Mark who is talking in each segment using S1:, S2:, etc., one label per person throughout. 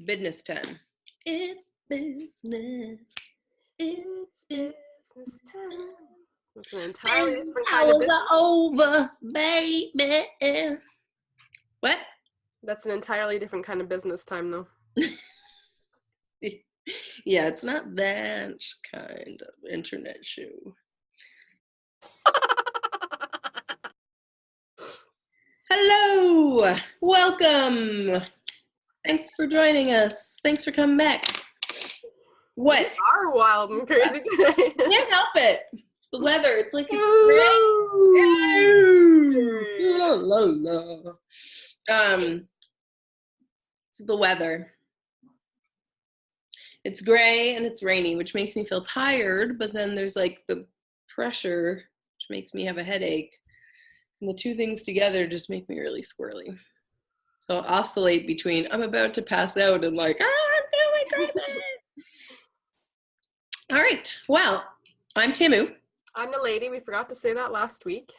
S1: Business time. It's business.
S2: It's business time. It's an entirely different kind of
S1: Hours
S2: business.
S1: are over, baby. What?
S2: That's an entirely different kind of business time, though.
S1: Yeah, it's not that kind of internet show. Hello, welcome. Thanks for joining us. Thanks for coming back. What?
S2: You are wild and crazy today.
S1: Can't help it. It's the weather. It's like it's gray. It's the weather. It's gray and it's rainy, which makes me feel tired, but then there's like the pressure, which makes me have a headache. And the two things together just make me really squirrely. So I'll oscillate between I'm about to pass out and like, I'm feeling crazy. All right. Well, I'm Tamu.
S2: I'm NalediS. We forgot to say that last week.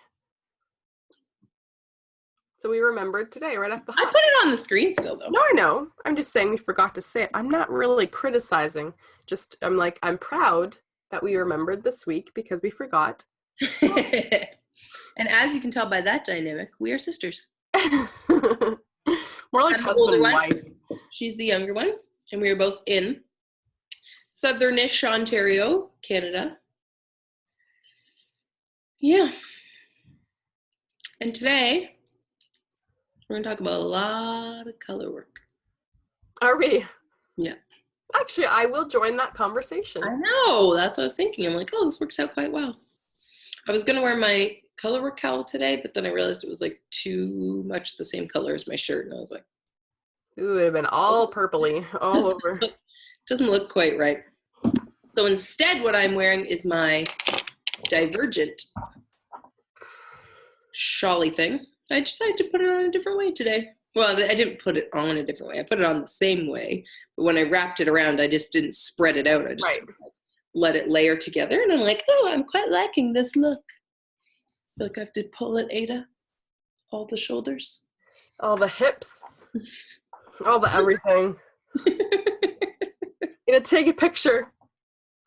S2: So we remembered today right off the hop.
S1: I put it on the screen still, though.
S2: No, I know. I'm just saying we forgot to say it. I'm not really criticizing. Just, I'm proud that we remembered this week because we forgot.
S1: And as you can tell by that dynamic, we are sisters.
S2: More like husband and wife.
S1: She's the younger one, and we are both in southernish Ontario, Canada. Yeah. And today, we're going to talk about a lot of color work.
S2: Are we?
S1: Yeah.
S2: Actually, I will join that conversation.
S1: I know. That's what I was thinking. I'm like, oh, this works out quite well. I was going to wear my color work cowl today, but then I realized it was like too much the same color as my shirt. And I was like,
S2: ooh, it would have been all purpley all over.
S1: Doesn't look quite right. So instead, what I'm wearing is my Divergent Sharlee thing. I decided to put it on a different way today. Well, I didn't put it on a different way. I put it on the same way. But when I wrapped it around, I just didn't spread it out. I just let it layer together. And I'm like, oh, I'm quite liking this look. I feel like I have to pull it, Ada. All the shoulders.
S2: All the hips. All the everything. Take a picture.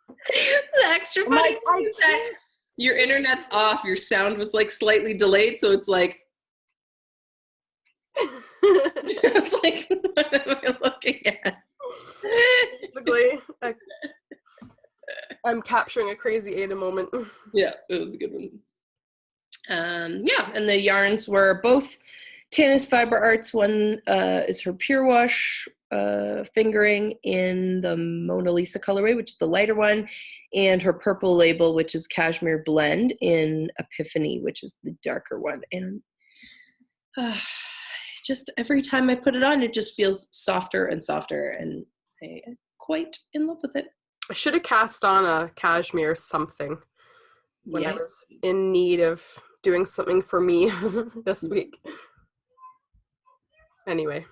S1: The extra funny thing is that your internet's off. Your sound was like slightly delayed, so it's like it's like, what am I looking at?
S2: Basically, I'm capturing a crazy Ada moment.
S1: Yeah, it was a good one. Yeah, and the yarns were both Tana's Fiber Arts. One is her Pure Wash fingering in the Mona Lisa colorway, which is the lighter one, and her purple label, which is Cashmere Blend in Epiphany, which is the darker one. And just every time I put it on, it just feels softer and softer, and I'm quite in love with it.
S2: I should have cast on a cashmere something when I was in need of doing something for me this week. Anyway,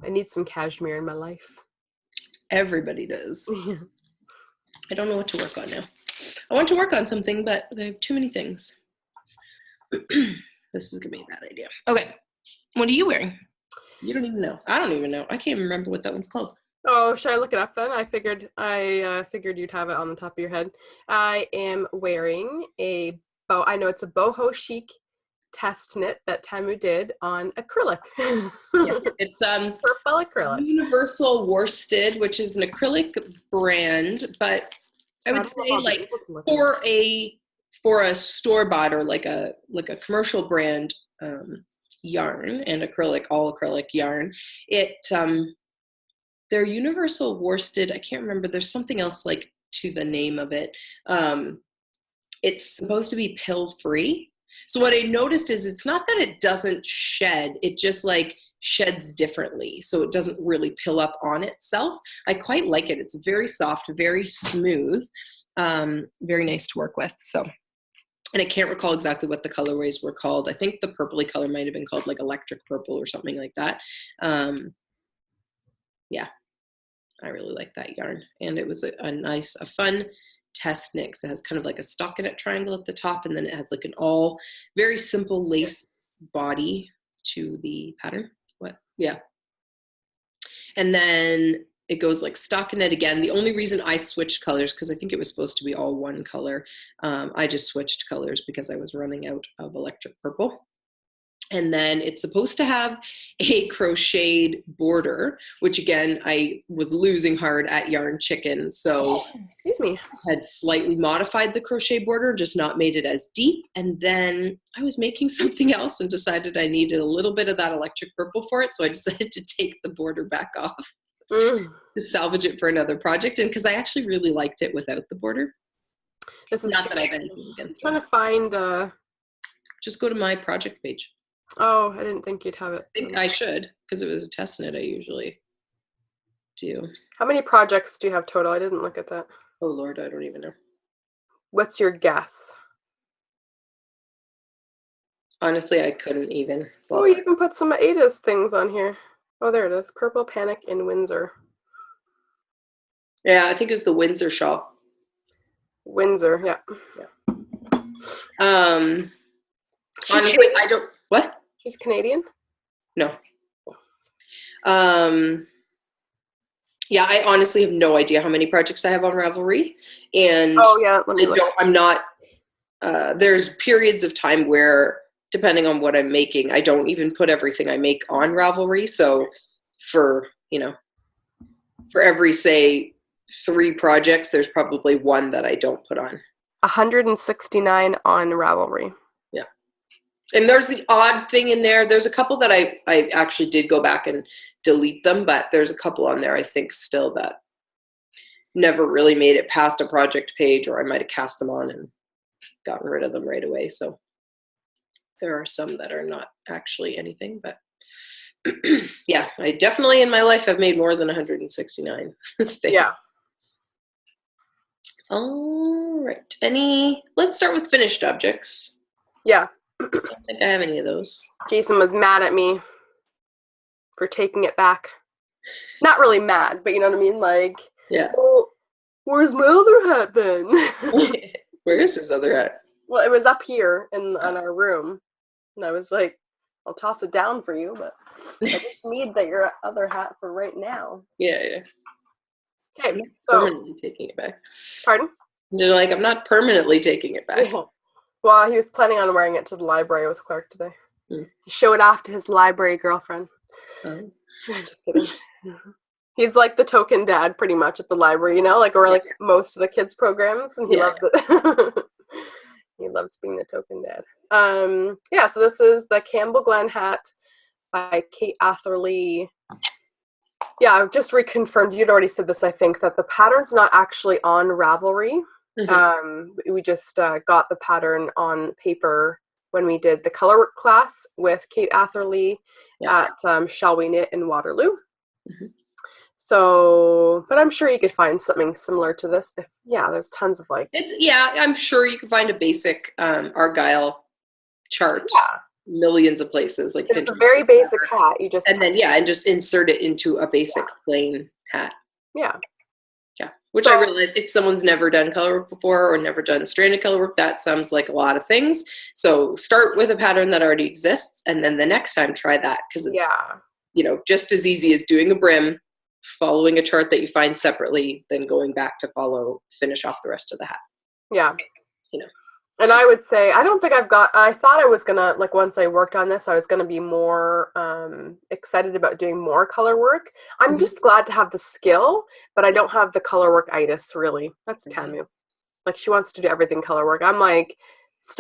S2: I need some cashmere in my life. Everybody
S1: does. I don't know what to work on now. I want to work on something, but I have too many things. This is going to be a bad idea. Okay. What are you wearing? You don't even know. I don't even know. I can't even remember what that one's called.
S2: Oh, should I look it up then? I figured you'd have it on the top of your head. I am wearing a bow. I know it's a boho chic test knit that Tamu did on acrylic.
S1: Yeah, it's
S2: purple acrylic.
S1: Universal Worsted, which is an acrylic brand, but I would say like for a store bought or like a commercial brand yarn and all acrylic yarn, they're Universal Worsted. I can't remember. There's something else like to the name of it. It's supposed to be pill free. So what I noticed is it's not that it doesn't shed, it just like sheds differently. So it doesn't really pill up on itself. I quite like it. It's very soft, very smooth, very nice to work with. So, and I can't recall exactly what the colorways were called. I think the purpley color might have been called like electric purple or something like that. Yeah, I really like that yarn. And it was a fun test knit because it has kind of like a stockinette triangle at the top, and then it has like an all very simple lace body to the pattern. Yeah. And then it goes like stockinette again. The only reason I switched colors, because I think it was supposed to be all one color, I just switched colors because I was running out of electric purple. And then it's supposed to have a crocheted border, which again, I was losing hard at Yarn Chicken. So
S2: excuse me,
S1: I had slightly modified the crochet border, just not made it as deep. And then I was making something else and decided I needed a little bit of that electric purple for it. So I decided to take the border back off to salvage it for another project. And because I actually really liked it without the border.
S2: This is
S1: not that I have anything against it.
S2: I'm trying to find.
S1: Just go to my project page.
S2: Oh, I didn't think you'd have it.
S1: I think I should, because it was a test knit I usually do.
S2: How many projects do you have total? I didn't look at that.
S1: Oh, Lord, I don't even know.
S2: What's your guess?
S1: Honestly, I couldn't even.
S2: Oh, you even put some Ada's things on here. Oh, there it is. Purple Panic in Windsor.
S1: Yeah, I think it was the Windsor shop.
S2: Windsor, yeah.
S1: Honestly, I don't. What?
S2: She's Canadian?
S1: No. Yeah, I honestly have no idea how many projects I have on Ravelry, and I'm not. There's periods of time where, depending on what I'm making, I don't even put everything I make on Ravelry. So, for every say 3 projects, there's probably one that I don't put on.
S2: 169 on Ravelry.
S1: Yeah. And there's the odd thing in there. There's a couple that I actually did go back and delete them, but there's a couple on there I think still that never really made it past a project page, or I might have cast them on and gotten rid of them right away. So there are some that are not actually anything, but yeah, I definitely in my life have made more than 169 things.
S2: Yeah.
S1: All right. Let's start with finished objects.
S2: Yeah.
S1: I don't think I have any of those.
S2: Jason was mad at me for taking it back. Not really mad, but you know what I mean? Like,
S1: yeah.
S2: Well, where's my other hat then?
S1: Where is his other hat?
S2: Well, it was up here in our room. And I was like, I'll toss it down for you, but I just need your other hat for right now.
S1: Yeah.
S2: Okay, so
S1: permanently taking it back.
S2: Pardon?
S1: They're like, I'm not permanently taking it back.
S2: Yeah. Well, he was planning on wearing it to the library with Clark today. He showed off to his library girlfriend. I'm just kidding. He's like the token dad pretty much at the library, or like most of the kids' programs, and he loves it. He loves being the token dad. So this is the Campbell Glen Hat by Kate Atherley. Yeah, I've just reconfirmed. You'd already said this, I think, that the pattern's not actually on Ravelry. We just got the pattern on paper when we did the Colourwork class with Kate Atherley at Shall We Knit in Waterloo. So, but I'm sure you could find something similar to this. There's tons of
S1: I'm sure you can find a basic Argyle chart. Yeah. Millions of places. Like
S2: it's a very basic hat. You just
S1: and just insert it into a basic plain hat.
S2: Yeah.
S1: Yeah. Which I realize if someone's never done colorwork before or never done stranded colorwork, that sounds like a lot of things. So start with a pattern that already exists, and then the next time try that, because it's just as easy as doing a brim, following a chart that you find separately, then going back to finish off the rest of the hat.
S2: Yeah. And I would say, I thought I was going to, once I worked on this, I was going to be more excited about doing more color work. I'm just glad to have the skill, but I don't have the color work-itis, really. That's Tamu. She wants to do everything color work. I'm like,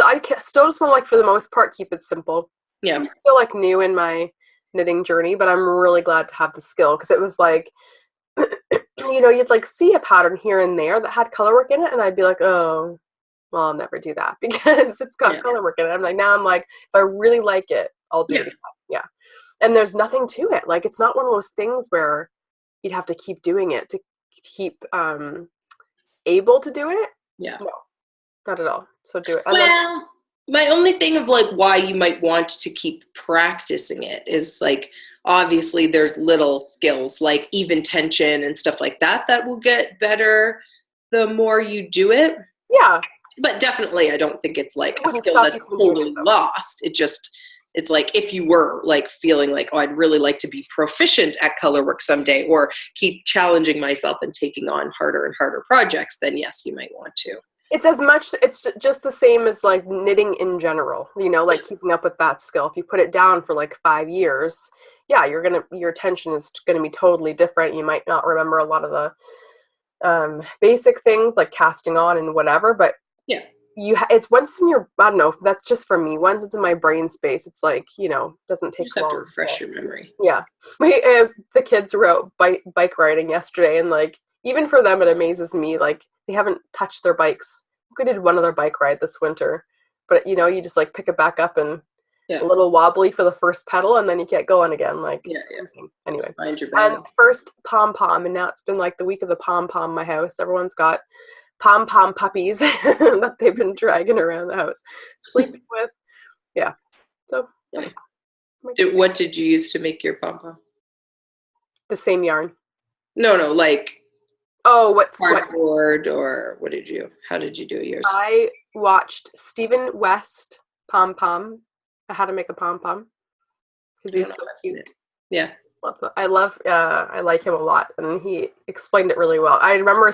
S2: I still just want to, for the most part, keep it simple. Yeah. I'm still, new in my knitting journey, but I'm really glad to have the skill, because it was you'd, see a pattern here and there that had color work in it, and I'd be like, oh, well, I'll never do that because it's got color work in it. Now I'm like, if I really like it, I'll do it. Yeah. And there's nothing to it. It's not one of those things where you'd have to keep doing it to keep able to do it. Yeah. No, not at all. So do it.
S1: And my only thing of why you might want to keep practicing it is obviously there's little skills like even tension and stuff like that will get better the more you do it.
S2: Yeah.
S1: But definitely, I don't think it's a skill that's totally lost. It just, It's like if you were like feeling like, oh, I'd really like to be proficient at color work someday, or keep challenging myself and taking on harder and harder projects, then yes, you might want to.
S2: It's just the same as like knitting in general, you know, like keeping up with that skill. If you put it down for like 5 years, yeah, your attention is going to be totally different. You might not remember a lot of the basic things like casting on and whatever, but
S1: yeah,
S2: it's once in your, I don't know, that's just for me. Once it's in my brain space, it's like, you know, doesn't take
S1: you just have
S2: long
S1: to refresh your memory.
S2: Yeah. The kids wrote bike riding yesterday, and like, even for them, it amazes me. Like, they haven't touched their bikes. We did one other bike ride this winter, but you know, you just like pick it back up and a little wobbly for the first pedal, and then you get going again. Like, anyway.
S1: Find your
S2: and
S1: balance.
S2: first pom pom, and now it's been like the week of the pom pom in my house. Everyone's got pom pom puppies that they've been dragging around the house, sleeping with. Yeah. So.
S1: What did you use to make your pom pom?
S2: The same yarn.
S1: No, like.
S2: Oh, what's
S1: cardboard, or how did you do yours?
S2: I watched Stephen West Pom Pom, how to make a pom pom, because he's so cute.
S1: Yeah,
S2: I like him a lot, and he explained it really well. I remember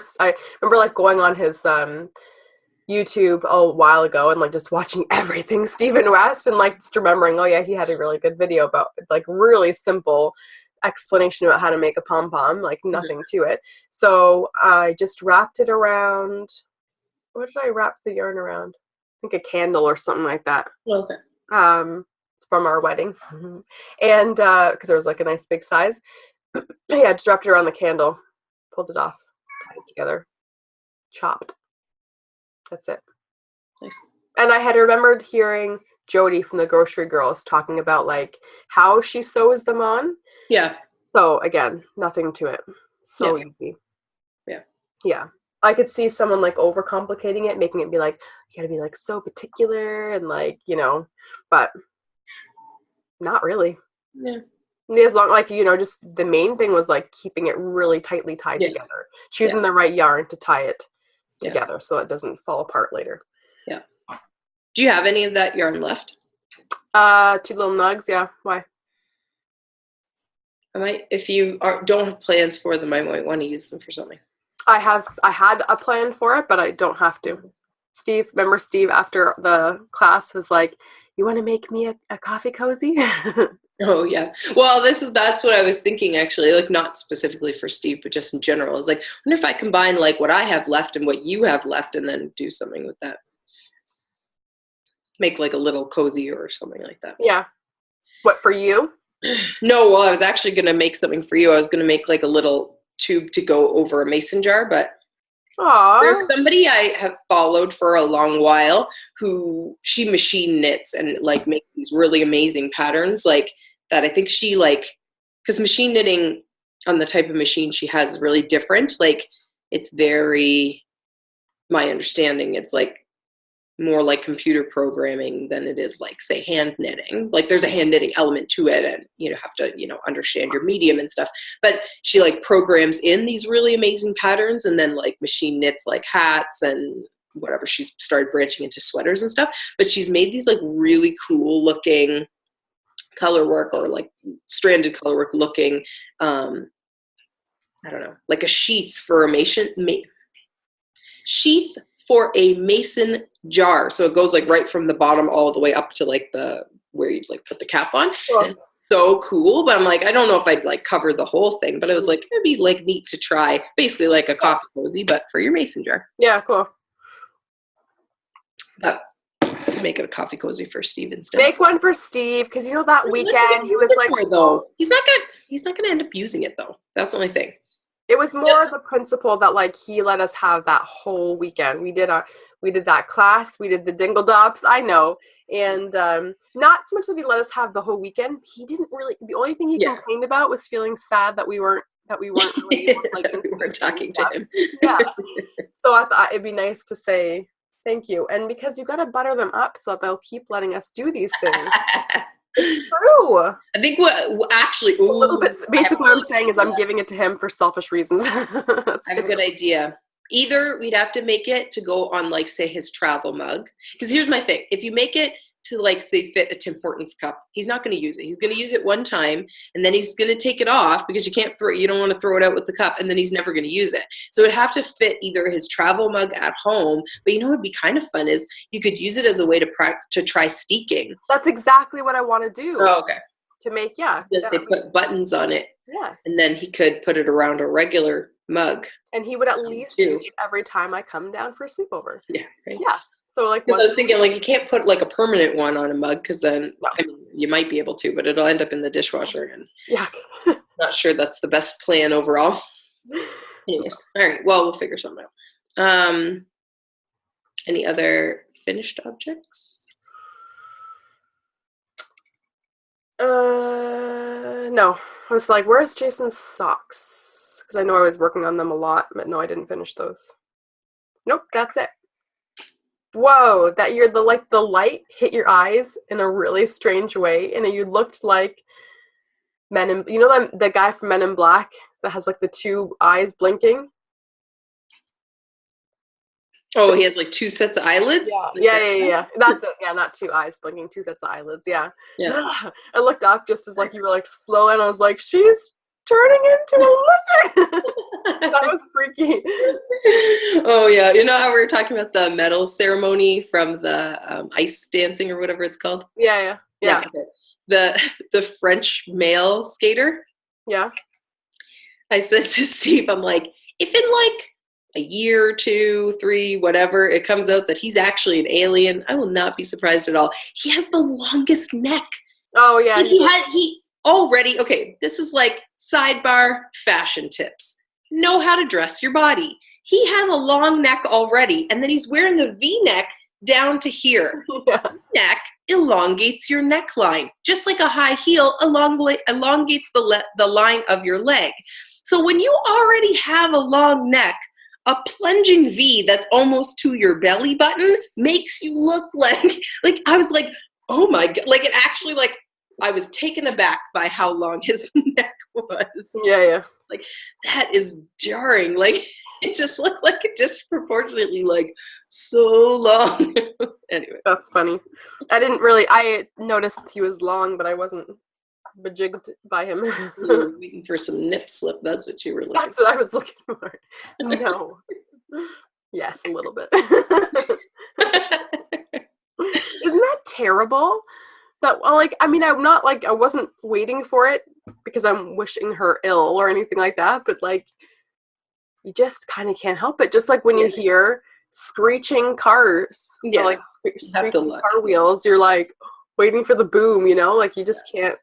S2: like going on his YouTube a while ago and like just watching everything Stephen West, and like just remembering, oh yeah, he had a really good video about like really simple explanation about how to make a pom pom, like nothing to it. So I just wrapped it around. What did I wrap the yarn around? I think a candle or something like that.
S1: Okay.
S2: From our wedding, and because there was like a nice big size. Yeah, just wrapped it around the candle, pulled it off, tied it together, chopped. That's it.
S1: Nice.
S2: And I had remembered hearing Jody from the Grocery Girls talking about like how she sews them on.
S1: Yeah.
S2: So again, nothing to it. So easy.
S1: Yeah.
S2: Yeah. I could see someone like overcomplicating it, making it be like, you gotta be like so particular and like, you know, but not really.
S1: Yeah.
S2: As long, like, you know, just the main thing was like keeping it really tightly tied together, choosing the right yarn to tie it together so it doesn't fall apart later.
S1: Yeah. Do you have any of that yarn left?
S2: 2 little nugs. Yeah. Why?
S1: If you don't have plans for them, I might want to use them for something.
S2: I had a plan for it, but I don't have to. Remember Steve after the class was like, you want to make me a coffee cozy?
S1: Oh yeah. Well, that's what I was thinking actually, like not specifically for Steve, but just in general. I was like, I wonder if I combine like what I have left and what you have left and then do something with that. Make like a little cozy or something like that.
S2: Yeah. What, for you?
S1: No, well, I was actually going to make something for you. I was going to make like a little tube to go over a mason jar, but there's somebody I have followed for a long while who she machine knits and like makes these really amazing patterns like that. I think she like, because machine knitting on the type of machine she has is really different. Like it's very, my understanding, it's like more like computer programming than it is like, say, hand knitting. Like there's a hand knitting element to it and you have to, understand your medium and stuff. But she like programs in these really amazing patterns and then like machine knits like hats and whatever. She's started branching into sweaters and stuff. But she's made these like really cool looking color work or like stranded color work looking, I don't know, like a sheath for a mason jar. So it goes like right from the bottom all the way up to like where you'd like put the cap on.
S2: Cool.
S1: And it's so cool. But I'm like, I don't know if I'd like cover the whole thing, but I was like, it'd be like neat to try basically like a coffee cozy, but for your mason jar.
S2: Yeah, cool.
S1: But make it a coffee cozy for Steve instead.
S2: Make one for Steve, because that weekend he was like,
S1: he's not gonna end up using it though. That's the only thing.
S2: It was more the principle that like he let us have that whole weekend. We did that class, we did the dingle dops, I know. And not so much that he let us have the whole weekend. He didn't really, the only thing he complained about was feeling sad that we weren't really able to, like,
S1: we weren't talking to him.
S2: Yeah. So I thought it'd be nice to say thank you. And because you gotta butter them up so that they'll keep letting us do these things. It's true.
S1: I think a little bit.
S2: Basically, what I'm saying is I'm giving it to him for selfish reasons.
S1: I have a good idea. Either we'd have to make it to go on, like, say, his travel mug. Because here's my thing: if you make it to like say fit a Tim Hortons cup, he's not going to use it. He's going to use it one time and then he's going to take it off because you don't want to throw it out with the cup, and then he's never going to use it. So it'd have to fit either his travel mug at home, but you know what'd be kind of fun is you could use it as a way to try steeking.
S2: That's exactly what I want to do.
S1: Oh, okay.
S2: To make, yeah.
S1: They put buttons on it.
S2: Yes.
S1: And then he could put it around a regular mug.
S2: And he would at least use it every time I come down for a sleepover.
S1: Yeah, right.
S2: Yeah. So like,
S1: I was thinking like you can't put like a permanent one on a mug because then I mean, you might be able to, but it'll end up in the dishwasher, and not sure that's the best plan overall. Anyways, all right. Well, we'll figure something out. Any other finished objects?
S2: No. I was like, where's Jason's socks? Because I know I was working on them a lot, but no, I didn't finish those. Nope, that's it. Whoa, the light hit your eyes in a really strange way, and you looked like the guy from Men in Black that has like the two eyes blinking.
S1: Oh, he has like two sets of eyelids?
S2: Yeah. That's it. Yeah, not two eyes blinking, two sets of eyelids. Yeah. I looked up just as like you were like slow, and I was like, she's turning into a lizard. That was freaky.
S1: Oh yeah, you know how we were talking about the medal ceremony from the ice dancing or whatever it's called?
S2: Yeah.
S1: The French male skater.
S2: Yeah.
S1: I said to Steve, I'm like, if in like a year, 2, 3, whatever, it comes out that he's actually an alien, I will not be surprised at all. He has the longest neck.
S2: Oh yeah.
S1: He already, okay, this is like sidebar fashion tips. Know how to dress your body. He has a long neck already, and then he's wearing a V-neck down to here.
S2: Yeah.
S1: Neck elongates your neckline, just like a high heel elongates the line of your leg. So when you already have a long neck, a plunging V that's almost to your belly button makes you look like I was like, oh my God, like it actually like I was taken aback by how long his neck was.
S2: Yeah.
S1: Like that is jarring. Like it just looked like it disproportionately like so long. Anyway,
S2: that's funny. I noticed he was long, but I wasn't bejigged by him.
S1: You were waiting for some nip slip. That's what you were looking for.
S2: That's what I was looking for. No. Yes, a little bit. Isn't that terrible? That like, I mean, I'm not like I wasn't waiting for it because I'm wishing her ill or anything like that, but like you just kind of can't help it. Just like when you hear screeching cars, like screeching car wheels, you're like waiting for the boom, like you just can't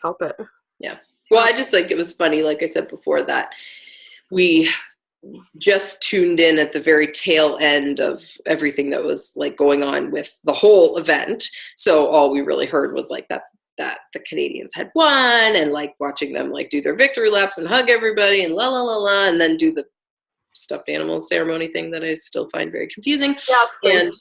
S2: help it.
S1: Yeah. Well, I just think it was funny, like I said before, that we just tuned in at the very tail end of everything that was like going on with the whole event. So all we really heard was like that the Canadians had won, and like watching them like do their victory laps and hug everybody and la la la la, and then do the stuffed animal ceremony thing that I still find very confusing. And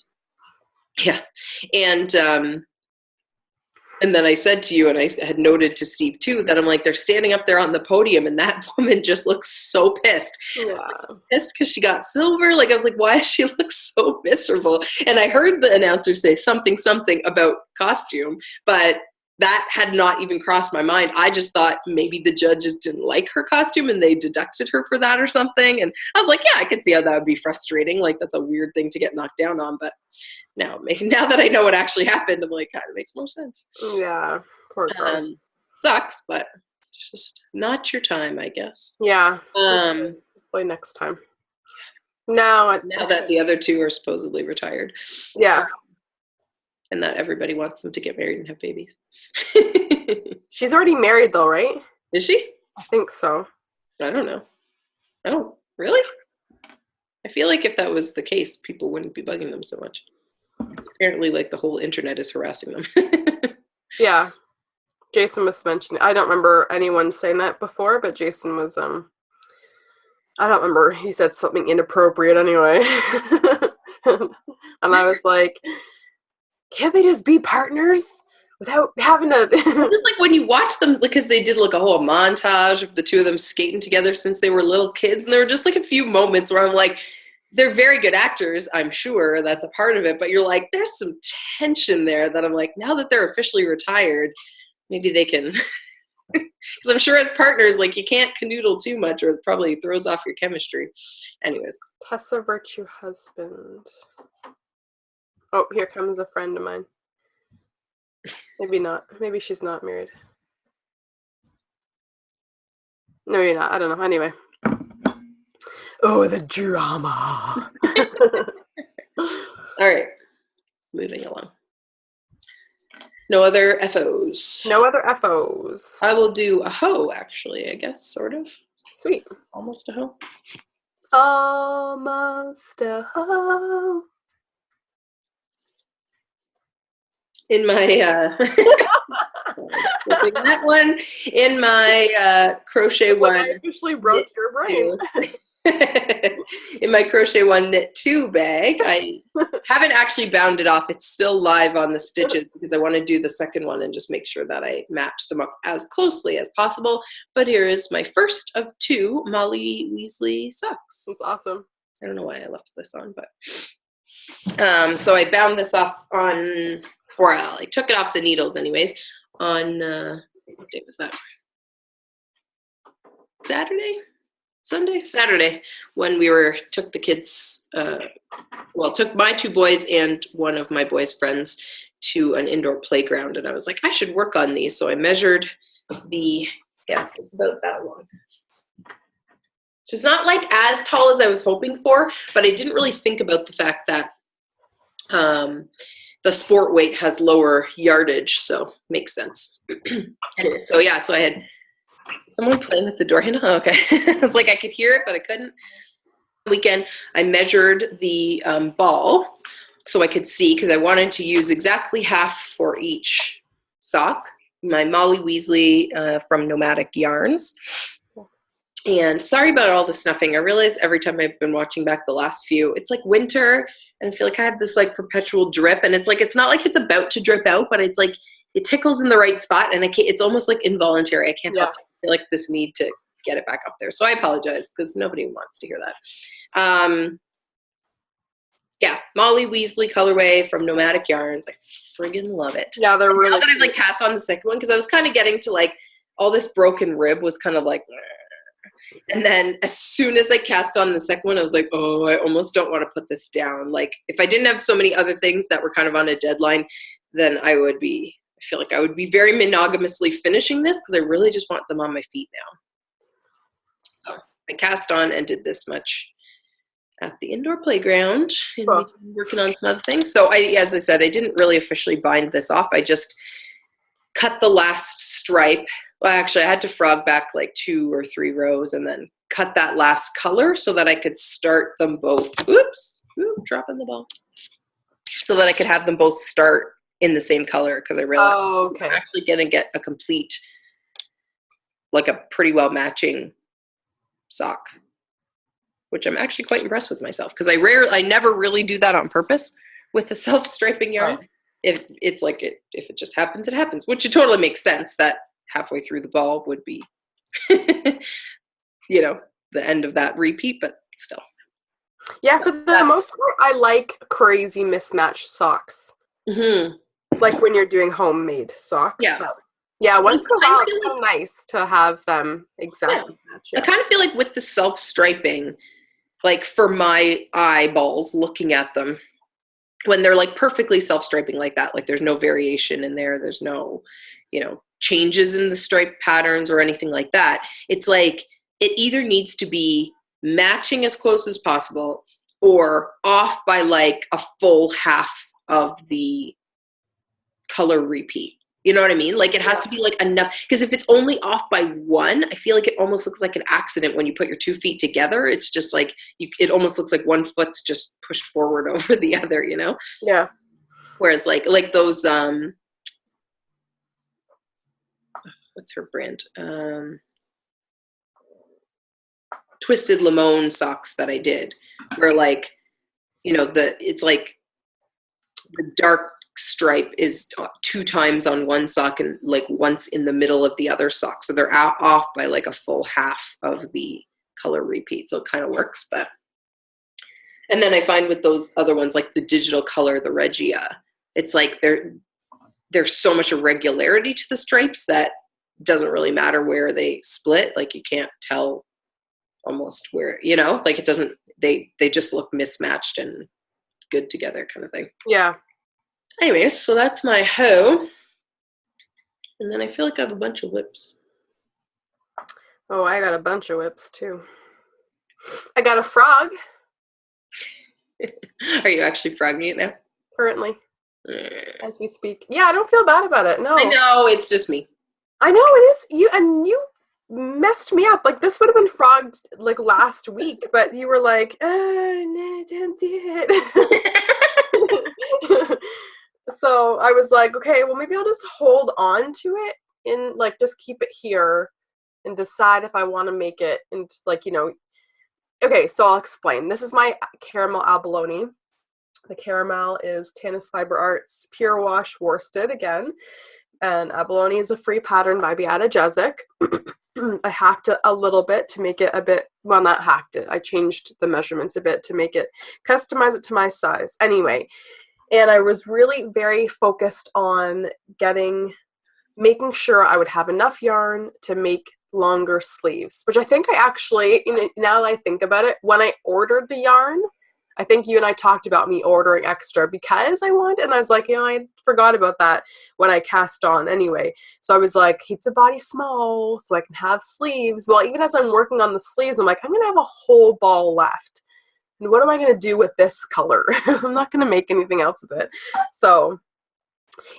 S1: then I said to you, and I had noted to Steve too, that I'm like, they're standing up there on the podium, and that woman just looks so pissed.
S2: Yeah.
S1: Pissed because she got silver. Like I was like, why does she look so miserable? And I heard the announcer say something about costume, but that had not even crossed my mind. I just thought maybe the judges didn't like her costume and they deducted her for that or something. And I was like, yeah, I could see how that would be frustrating. Like that's a weird thing to get knocked down on, but now that I know what actually happened, I'm like, kind of makes more sense.
S2: Yeah, poor girl.
S1: Sucks, but it's just not your time, I guess.
S2: Yeah. Play next time. Now
S1: that the other two are supposedly retired.
S2: Yeah.
S1: And that everybody wants them to get married and have babies.
S2: She's already married though, right?
S1: Is she?
S2: I think so.
S1: I don't know. Really? I feel like if that was the case, people wouldn't be bugging them so much. Apparently, like, the whole internet is harassing them.
S2: Yeah. Jason was mentioning, I don't remember anyone saying that before, but Jason was, I don't remember, he said something inappropriate anyway. And I was like, can't they just be partners without having to...
S1: Just like when you watch them, because they did like a whole montage of the two of them skating together since they were little kids, and there were just like a few moments where I'm like, they're very good actors, I'm sure that's a part of it, but you're like, there's some tension there that I'm like, now that they're officially retired, maybe they can, because I'm sure as partners, like you can't canoodle too much or it probably throws off your chemistry. Anyways.
S2: Tessa Virtue husband. Oh, here comes a friend of mine. Maybe not. Maybe she's not married. No, you're not. I don't know. Anyway. Oh, the drama.
S1: All right. Moving along. No other FOs.
S2: No other FOs.
S1: I will do a hoe, actually, I guess, sort of.
S2: Sweet.
S1: Almost a hoe.
S2: Almost a hoe.
S1: In my skipping that one. In my crochet one.
S2: I officially broke your brain.
S1: In my crochet one knit 2 bag. I haven't actually bound it off. It's still live on the stitches because I want to do the second one and just make sure that I match them up as closely as possible. But here is my first of 2 Molly Weasley socks.
S2: That's awesome.
S1: I don't know why I left this on, but so I bound this off on, or I took it off the needles anyways, on, what day was that? Saturday, when we took the kids, took my 2 boys and one of my boys' friends to an indoor playground, and I was like, I should work on these, so I measured so it's about that long. It's not like as tall as I was hoping for, but I didn't really think about the fact that the sport weight has lower yardage, so makes sense. Anyway, so I had someone playing at the door. Oh, okay. I was like, I could hear it, but I couldn't. Weekend, I measured the ball so I could see, because I wanted to use exactly half for each sock. My Molly Weasley from Nomadic Yarns. And sorry about all the snuffing. I realize every time I've been watching back the last few, it's like winter, and I feel like I have this like perpetual drip, and it's like, it's not like it's about to drip out, but it's like it tickles in the right spot, and it's almost like involuntary. I can't help it. I feel like this need to get it back up there. So I apologize because nobody wants to hear that. Molly Weasley colorway from Nomadic Yarns. I friggin' love it.
S2: Yeah, they're really.
S1: Now that I've like cast on the second one, because I was kind of getting to like all this broken rib was kind of like. And then as soon as I cast on the second one, I was like, oh, I almost don't want to put this down. Like if I didn't have so many other things that were kind of on a deadline, then I feel like I would be very monogamously finishing this because I really just want them on my feet now. So I cast on and did this much at the indoor playground and working on some other things. So as I said, I didn't really officially bind this off. I just cut the last stripe. Well, actually, I had to frog back like 2 or 3 rows and then cut that last color so that I could start them both. Oops, dropping the ball. So that I could have them both start in the same color, because I realized I'm actually going to get a complete, like a pretty well matching sock, which I'm actually quite impressed with myself, because I never really do that on purpose with the self-striping yarn. Right. If it's like if it just happens, it happens, which it totally makes sense that halfway through the ball would be, the end of that repeat, but still.
S2: Yeah, for the most part, I like crazy mismatched socks.
S1: Mm-hmm.
S2: Like when you're doing homemade socks.
S1: Yeah.
S2: Yeah, once in a while, it's so nice to have them exactly match. Yeah.
S1: I kind of feel like with the self-striping, like for my eyeballs looking at them, when they're like perfectly self-striping like that, like there's no variation in there, there's no, changes in the stripe patterns or anything like that. It's like it either needs to be matching as close as possible or off by like a full half of the color repeat. You know what I mean? Like it has to be like enough, because if it's only off by 1, I feel like it almost looks like an accident when you put your 2 feet together. It's just like it almost looks like one foot's just pushed forward over the other,
S2: Yeah.
S1: Whereas like those what's her brand? Twisted Limon socks that I did, where like, it's like the dark stripe is 2 times on one sock and like once in the middle of the other sock. So they're off by like a full half of the color repeat. So it kind of works, but And then I find with those other ones, like the digital color, the Regia, it's like there's so much irregularity to the stripes that doesn't really matter where they split. Like you can't tell almost where, like it doesn't, they just look mismatched and good together kind of thing.
S2: Yeah.
S1: Anyways, so that's my hoe. And then I feel like I have a bunch of whips.
S2: Oh, I got a bunch of whips too. I got a frog.
S1: Are you actually frogging it now?
S2: Currently. As we speak. Yeah, I don't feel bad about it. No.
S1: I know, it's just me.
S2: I know it is. You messed me up. Like this would have been frogged like last week, but you were like, no, don't do it. So I was like, okay, well maybe I'll just hold on to it and like just keep it here and decide if I want to make it and just like, okay, so I'll explain. This is my caramel abalone. The caramel is Tanis Fiber Arts Pure Wash Worsted again. And abalone is a free pattern by Beata Jezik. I hacked it a little bit to make it a bit, well, not hacked it. I changed the measurements a bit to make it, customize it to my size. Anyway, and I was really very focused on making sure I would have enough yarn to make longer sleeves, which I think I actually, now that I think about it, when I ordered the yarn, I think you and I talked about me ordering extra because I wanted, and I was like, I forgot about that when I cast on anyway. So I was like, keep the body small so I can have sleeves. Well, even as I'm working on the sleeves, I'm like, I'm going to have a whole ball left. And what am I going to do with this color? I'm not going to make anything else with it. So,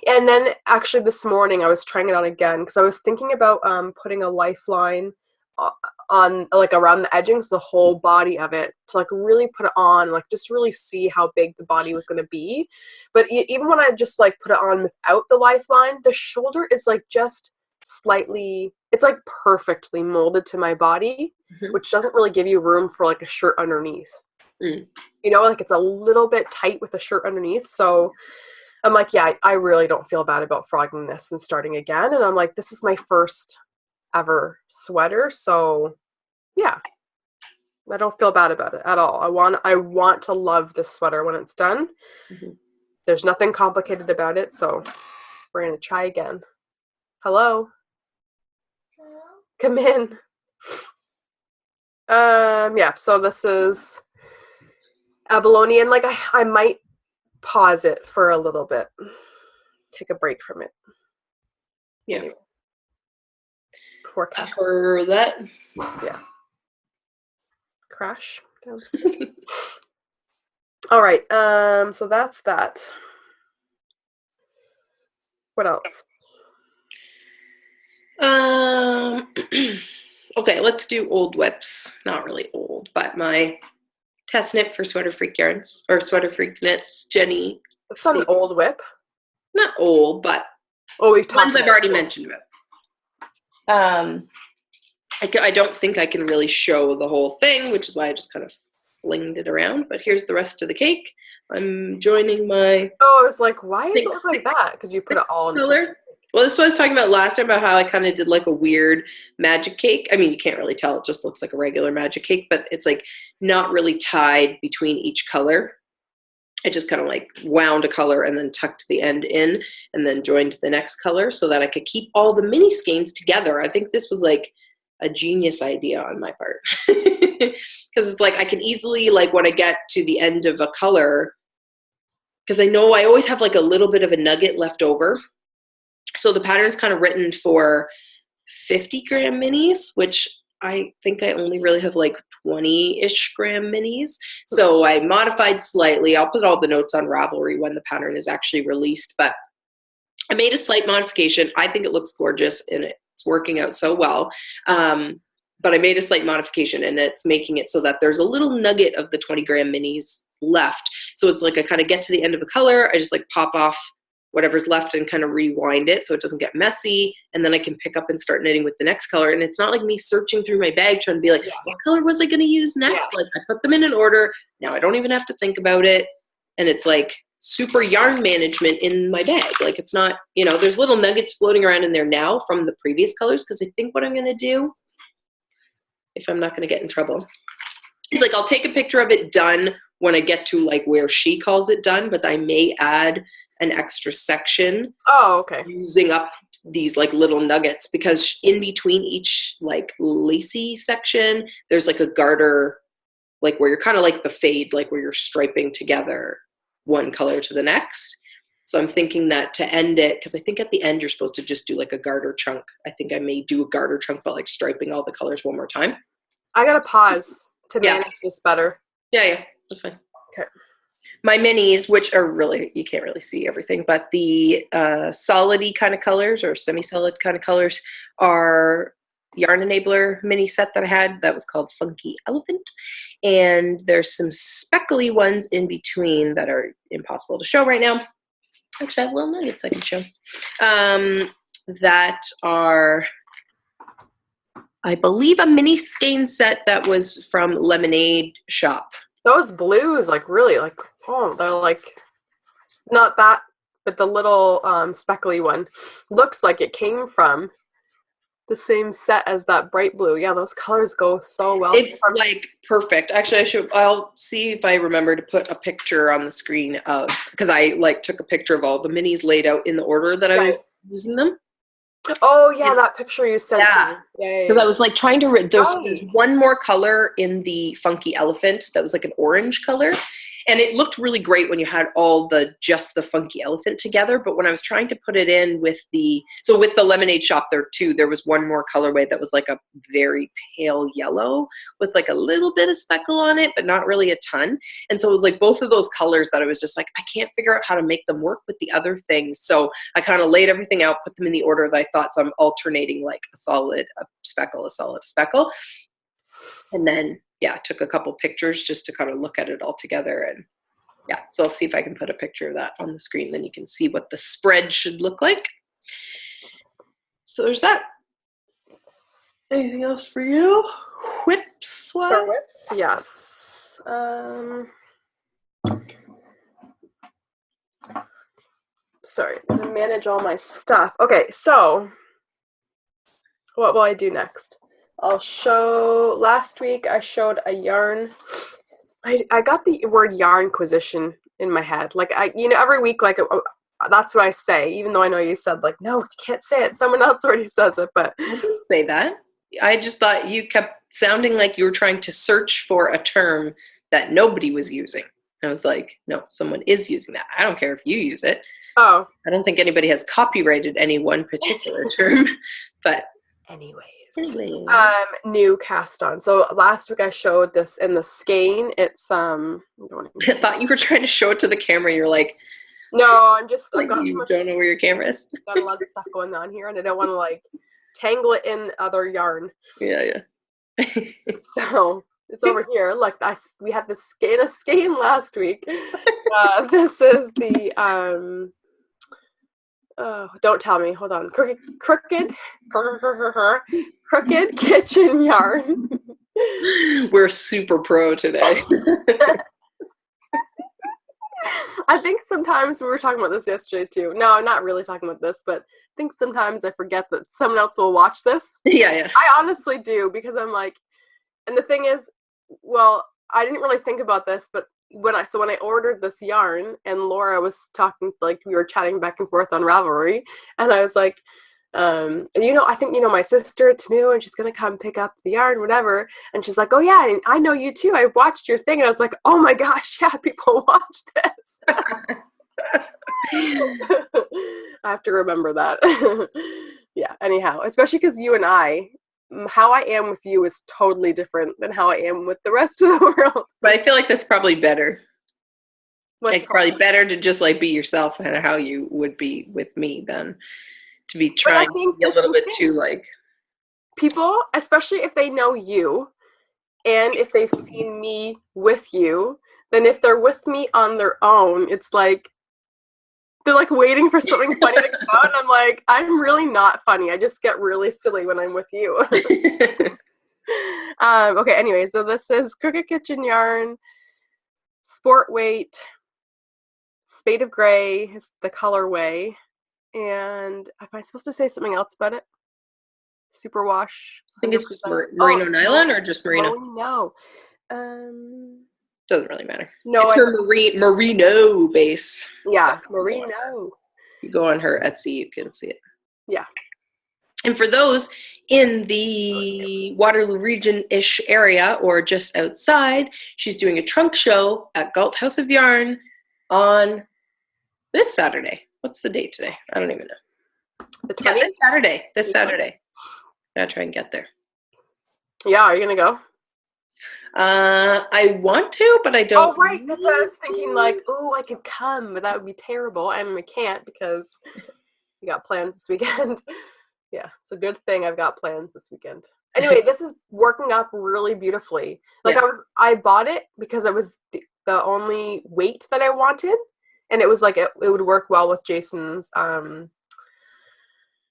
S2: and then actually this morning I was trying it on again because I was thinking about putting a lifeline on like around the edgings, the whole body of it, to like really put it on, like just really see how big the body was going to be. But even when I just like put it on without the lifeline, the shoulder is like just slightly, it's like perfectly molded to my body, which doesn't really give you room for like a shirt underneath. Like it's a little bit tight with a shirt underneath. So I'm like, yeah, I really don't feel bad about frogging this and starting again. And I'm like, this is my first ever sweater. So yeah, I don't feel bad about it at all. I want to love this sweater when it's done. There's nothing complicated about it. So we're going to try again. Hello? Come in. Yeah, so this is abalone, and like I might pause it for a little bit. Take a break from it.
S1: Yeah.
S2: Anyway. Before casting.
S1: For that.
S2: Yeah. Crash downstairs. All right. So that's that. What else?
S1: Okay, let's do old whips. Not really old, but my test knit for Sweater Freak Yarns, or Sweater Freak Knits, Jenny.
S2: It's not an old whip.
S1: Not old, but
S2: we've talked
S1: ones I've already mentioned about. I don't think I can really show the whole thing, which is why I just kind of flinged it around. But here's the rest of the cake. I'm joining my...
S2: Oh, I was like, why does it look like that? Because you put it all in
S1: color. Well, this is what I was talking about last time, about how I kind of did like a weird magic cake. I mean, you can't really tell. It just looks like a regular magic cake, but it's like not really tied between each color. I just kind of like wound a color and then tucked the end in and then joined the next color so that I could keep all the mini skeins together. I think this was like a genius idea on my part. Because it's like I can easily, like when I get to the end of a color, because I know I always have like a little bit of a nugget left over. So the pattern's kind of written for 50 gram minis, which I think I only really have like 20-ish gram minis. So I modified slightly. I'll put all the notes on Ravelry when the pattern is actually released, but I made a slight modification. I think it looks gorgeous and it's working out so well. But I made a slight modification and it's making it so that there's a little nugget of the 20 gram minis left. So it's like I kind of get to the end of a color. I just like pop off whatever's left and kind of rewind it so it doesn't get messy. And then I can pick up and start knitting with the next color. And it's not like me searching through my bag trying to be like, what color was I going to use next? Like I put them in an order. Now I don't even have to think about it. And it's like super yarn management in my bag. Like it's not, there's little nuggets floating around in there now from the previous colors. Cause I think what I'm going to do, if I'm not going to get in trouble, is like I'll take a picture of it done when I get to like where she calls it done, but I may add an extra section.
S2: Oh, okay.
S1: Using up these like little nuggets, because in between each like lacy section, there's like a garter, like where you're kind of like the fade, like where you're striping together one color to the next. So I'm thinking that to end it, because I think at the end you're supposed to just do like a garter chunk. I think I may do a garter chunk, but like striping all the colors one more time.
S2: I gotta pause to manage this better.
S1: Yeah, that's fine.
S2: Okay.
S1: My minis, which are really, you can't really see everything, but the solid-y kind of colors or semi-solid kind of colors are Yarn Enabler mini set that I had that was called Funky Elephant. And there's some speckly ones in between that are impossible to show right now. Actually, I have little nuggets I can show. That are, I believe, a mini skein set that was from Lemonade Shop.
S2: Those blues, like really, like, oh, they're like, not that, but the little speckly one looks like it came from the same set as that bright blue. Yeah, those colors go so well.
S1: It's like perfect. Actually, I'll see if I remember to put a picture on the screen of, because I like took a picture of all the minis laid out in the order that I was using them.
S2: Oh yeah, that picture you sent to me.
S1: Because I was like trying to, there's one more color in the Funky Elephant that was like an orange color. And it looked really great when you had all just the Funky Elephant together. But when I was trying to put it in with with the Lemonade Shop there too, there was one more colorway that was like a very pale yellow with like a little bit of speckle on it, but not really a ton. And so it was like both of those colors that I was just like, I can't figure out how to make them work with the other things. So I kind of laid everything out, put them in the order that I thought. So I'm alternating like a solid, a speckle, a solid, a speckle. And then took a couple pictures just to kind of look at it all together. And so I'll see if I can put a picture of that on the screen. Then you can see what the spread should look like. So there's that. Anything else for you? Whips?
S2: For whips? Yes. Sorry, I'm gonna manage all my stuff. Okay, so what will I do next? I'll show, last week I showed a yarn. I got the word yarnquisition in my head. Like, every week, like, that's what I say, even though I know you said, like, no, you can't say it. Someone else already says it, but.
S1: I didn't say that. I just thought you kept sounding like you were trying to search for a term that nobody was using. I was like, no, someone is using that. I don't care if you use it.
S2: Oh.
S1: I don't think anybody has copyrighted any one particular term, but.
S2: Anyways.
S1: New
S2: cast on. So last week I showed this in the skein. It's
S1: I thought you were trying to show it to the camera. You're like,
S2: no, I'm just
S1: like, you don't know where your camera is.
S2: Got a lot of stuff going on here, and I don't want to like tangle it in other yarn.
S1: Yeah.
S2: So it's over here. Look, we had the skein last week. This is the oh, don't tell me. Hold on. Crooked kitchen yarn.
S1: We're super pro today.
S2: I think sometimes we were talking about this yesterday too. No, I'm not really talking about this, but I think sometimes I forget that someone else will watch this.
S1: Yeah.
S2: I honestly do, because I'm like, and the thing is, well, I didn't really think about this, but when I ordered this yarn and Laura was talking, like we were chatting back and forth on Ravelry, and I was like, I think my sister Tamu, and she's gonna come pick up the yarn, whatever. And she's like, oh yeah, and I know you too. I watched your thing, and I was like, oh my gosh, yeah, people watch this. I have to remember that. Yeah. Anyhow, especially because you and I. How I am with you is totally different than how I am with the rest of the world.
S1: But I feel like that's probably better. It's probably better to just like be yourself and how you would be with me than to be trying to be a little bit too like.
S2: People, especially if they know you and if they've seen me with you, then if they're with me on their own, it's like they're like waiting for something funny to come out, and I'm like, I'm really not funny. I just get really silly when I'm with you. Okay, anyways, so this is Crooked Kitchen yarn, sport weight, Spade of Gray is the colorway, and am I supposed to say something else about it? Superwash.
S1: I think it's just merino nylon or just merino?
S2: Oh no.
S1: Doesn't really matter.
S2: No,
S1: it's her merino base.
S2: Yeah, merino.
S1: You go on her Etsy, you can see it.
S2: Yeah.
S1: And for those in the Waterloo region-ish area or just outside, she's doing a trunk show at Galt House of Yarn on this Saturday. What's the date today? I don't even know.
S2: The 20th?
S1: Yeah, this Saturday. I gotta try and get there.
S2: Yeah, are you gonna go?
S1: I want to, but I don't.
S2: Oh, right. That's what I was thinking. Like, oh, I could come, but that would be terrible. And I can't because we got plans this weekend. Yeah, it's a good thing I've got plans this weekend. Anyway, this is working up really beautifully. Like I bought it because it was the only weight that I wanted, and it was like it would work well with Jason's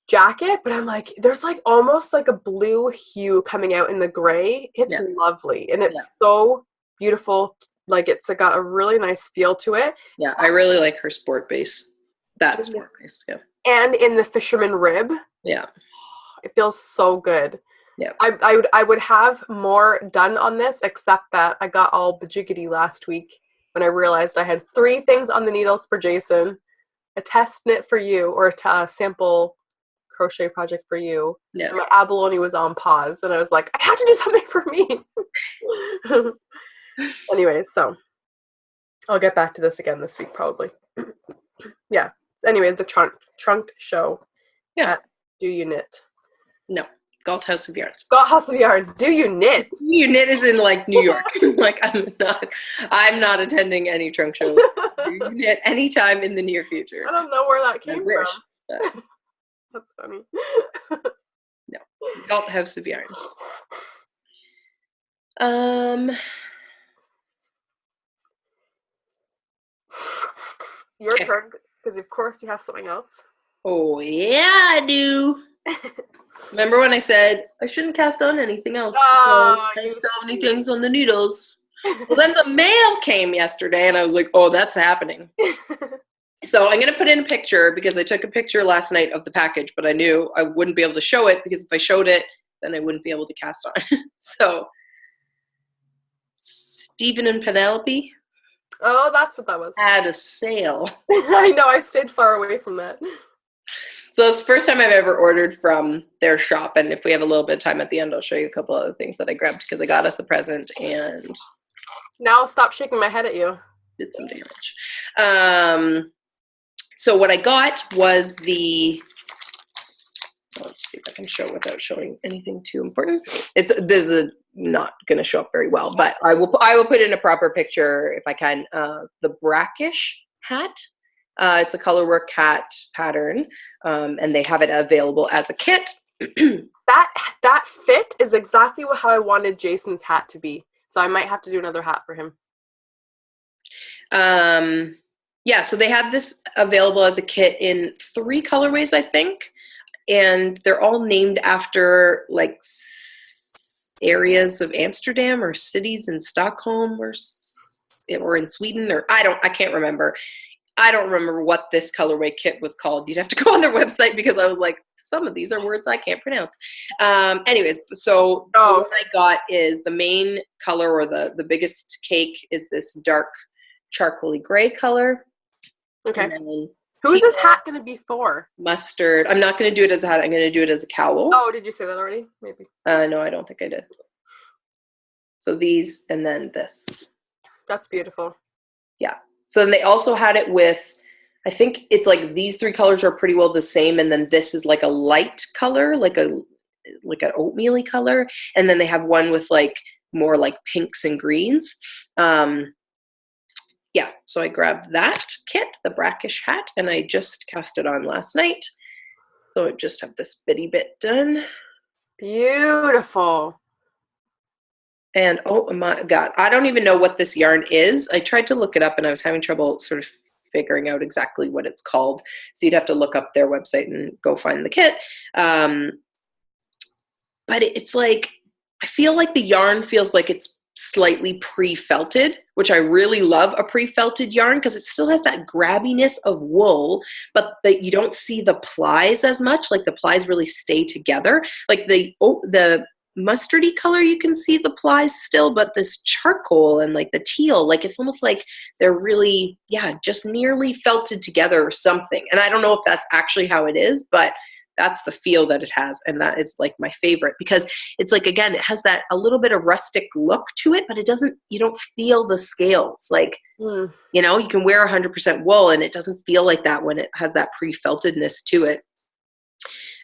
S2: jacket. But I'm like, there's like almost like a blue hue coming out in the gray. It's lovely, and it's so beautiful. Like it's got a really nice feel to it.
S1: Yeah, I really like her sport base. That sport base, yeah. And
S2: in the fisherman rib.
S1: Yeah.
S2: It feels so good.
S1: Yeah.
S2: I would have more done on this, except that I got all bajiggity last week when I realized I had 3 things on the needles for Jason, a test knit for you, or a sample crochet project for you.
S1: Yeah.
S2: And my abalone was on pause, and I was like, I have to do something for me. Anyways, so I'll get back to this again this week, probably. Yeah. Anyway, the trunk show.
S1: Yeah.
S2: Do you knit?
S1: No. Galt House of Yarns.
S2: Galt House of Yarn. Do you knit?
S1: Do you knit is in like New York. Like I'm not attending any trunk shows. Do you knit anytime in the near future?
S2: I don't know where that came from.
S1: But
S2: that's funny.
S1: No. Galt House of Yarns.
S2: Your turn, because of course you have something else.
S1: Oh yeah, I do. Remember when I said I shouldn't cast on anything else?
S2: Oh,
S1: I have so many things on the needles. Well, then the mail came yesterday, and I was like, "Oh, that's happening." So I'm gonna put in a picture because I took a picture last night of the package, but I knew I wouldn't be able to show it because if I showed it, then I wouldn't be able to cast on. So Stephen and Penelope.
S2: Oh, that's what that was.
S1: Had a sale.
S2: I know. I stayed far away from that.
S1: So it's the first time I've ever ordered from their shop, and if we have a little bit of time at the end, I'll show you a couple other things that I grabbed because I got us a present and
S2: now I'll stop shaking my head at you.
S1: Did some damage. So what I got was let's see if I can show without showing anything too important. This is not going to show up very well, but I will put in a proper picture if I can. The brackish hat. It's a Colourwork hat pattern, and they have it available as a kit.
S2: that fit is exactly how I wanted Jason's hat to be. So I might have to do another hat for him.
S1: Yeah, so they have this available as a kit in 3 colorways, I think, and they're all named after like areas of Amsterdam or cities in Stockholm or in Sweden, or I can't remember. I don't remember what this colorway kit was called. You'd have to go on their website because I was like, some of these are words I can't pronounce. Anyways, so what I got is the main color, or the biggest cake is this dark charcoaly gray color.
S2: Okay. Who's this hat going to be for?
S1: Mustard. I'm not going to do it as a hat. I'm going to do it as a cowl.
S2: Oh, did you say that already? Maybe.
S1: No, I don't think I did. So these, and then this.
S2: That's beautiful. Yeah.
S1: So then they also had it with, I think it's like these 3 colors are pretty well the same, and then this is like a light color, like an oatmeal-y color, and then they have one with like more like pinks and greens. Yeah, so I grabbed that kit, the brackish hat, and I just cast it on last night. So I just have this bitty bit done.
S2: Beautiful.
S1: And oh my God, I don't even know what this yarn is. I tried to look it up and I was having trouble sort of figuring out exactly what it's called. So you'd have to look up their website and go find the kit. But it's like, I feel like the yarn feels like it's slightly pre-felted, which I really love a pre-felted yarn because it still has that grabbiness of wool, but you don't see the plies as much. Like the plies really stay together. Like the mustardy color, you can see the plies still, but this charcoal and like the teal, like it's almost like they're really, just nearly felted together or something. And I don't know if that's actually how it is, but that's the feel that it has. And that is like my favorite, because it's like, again, it has that a little bit of rustic look to it, but you don't feel the scales. Like, you can wear 100% wool and it doesn't feel like that when it has that pre-feltedness to it.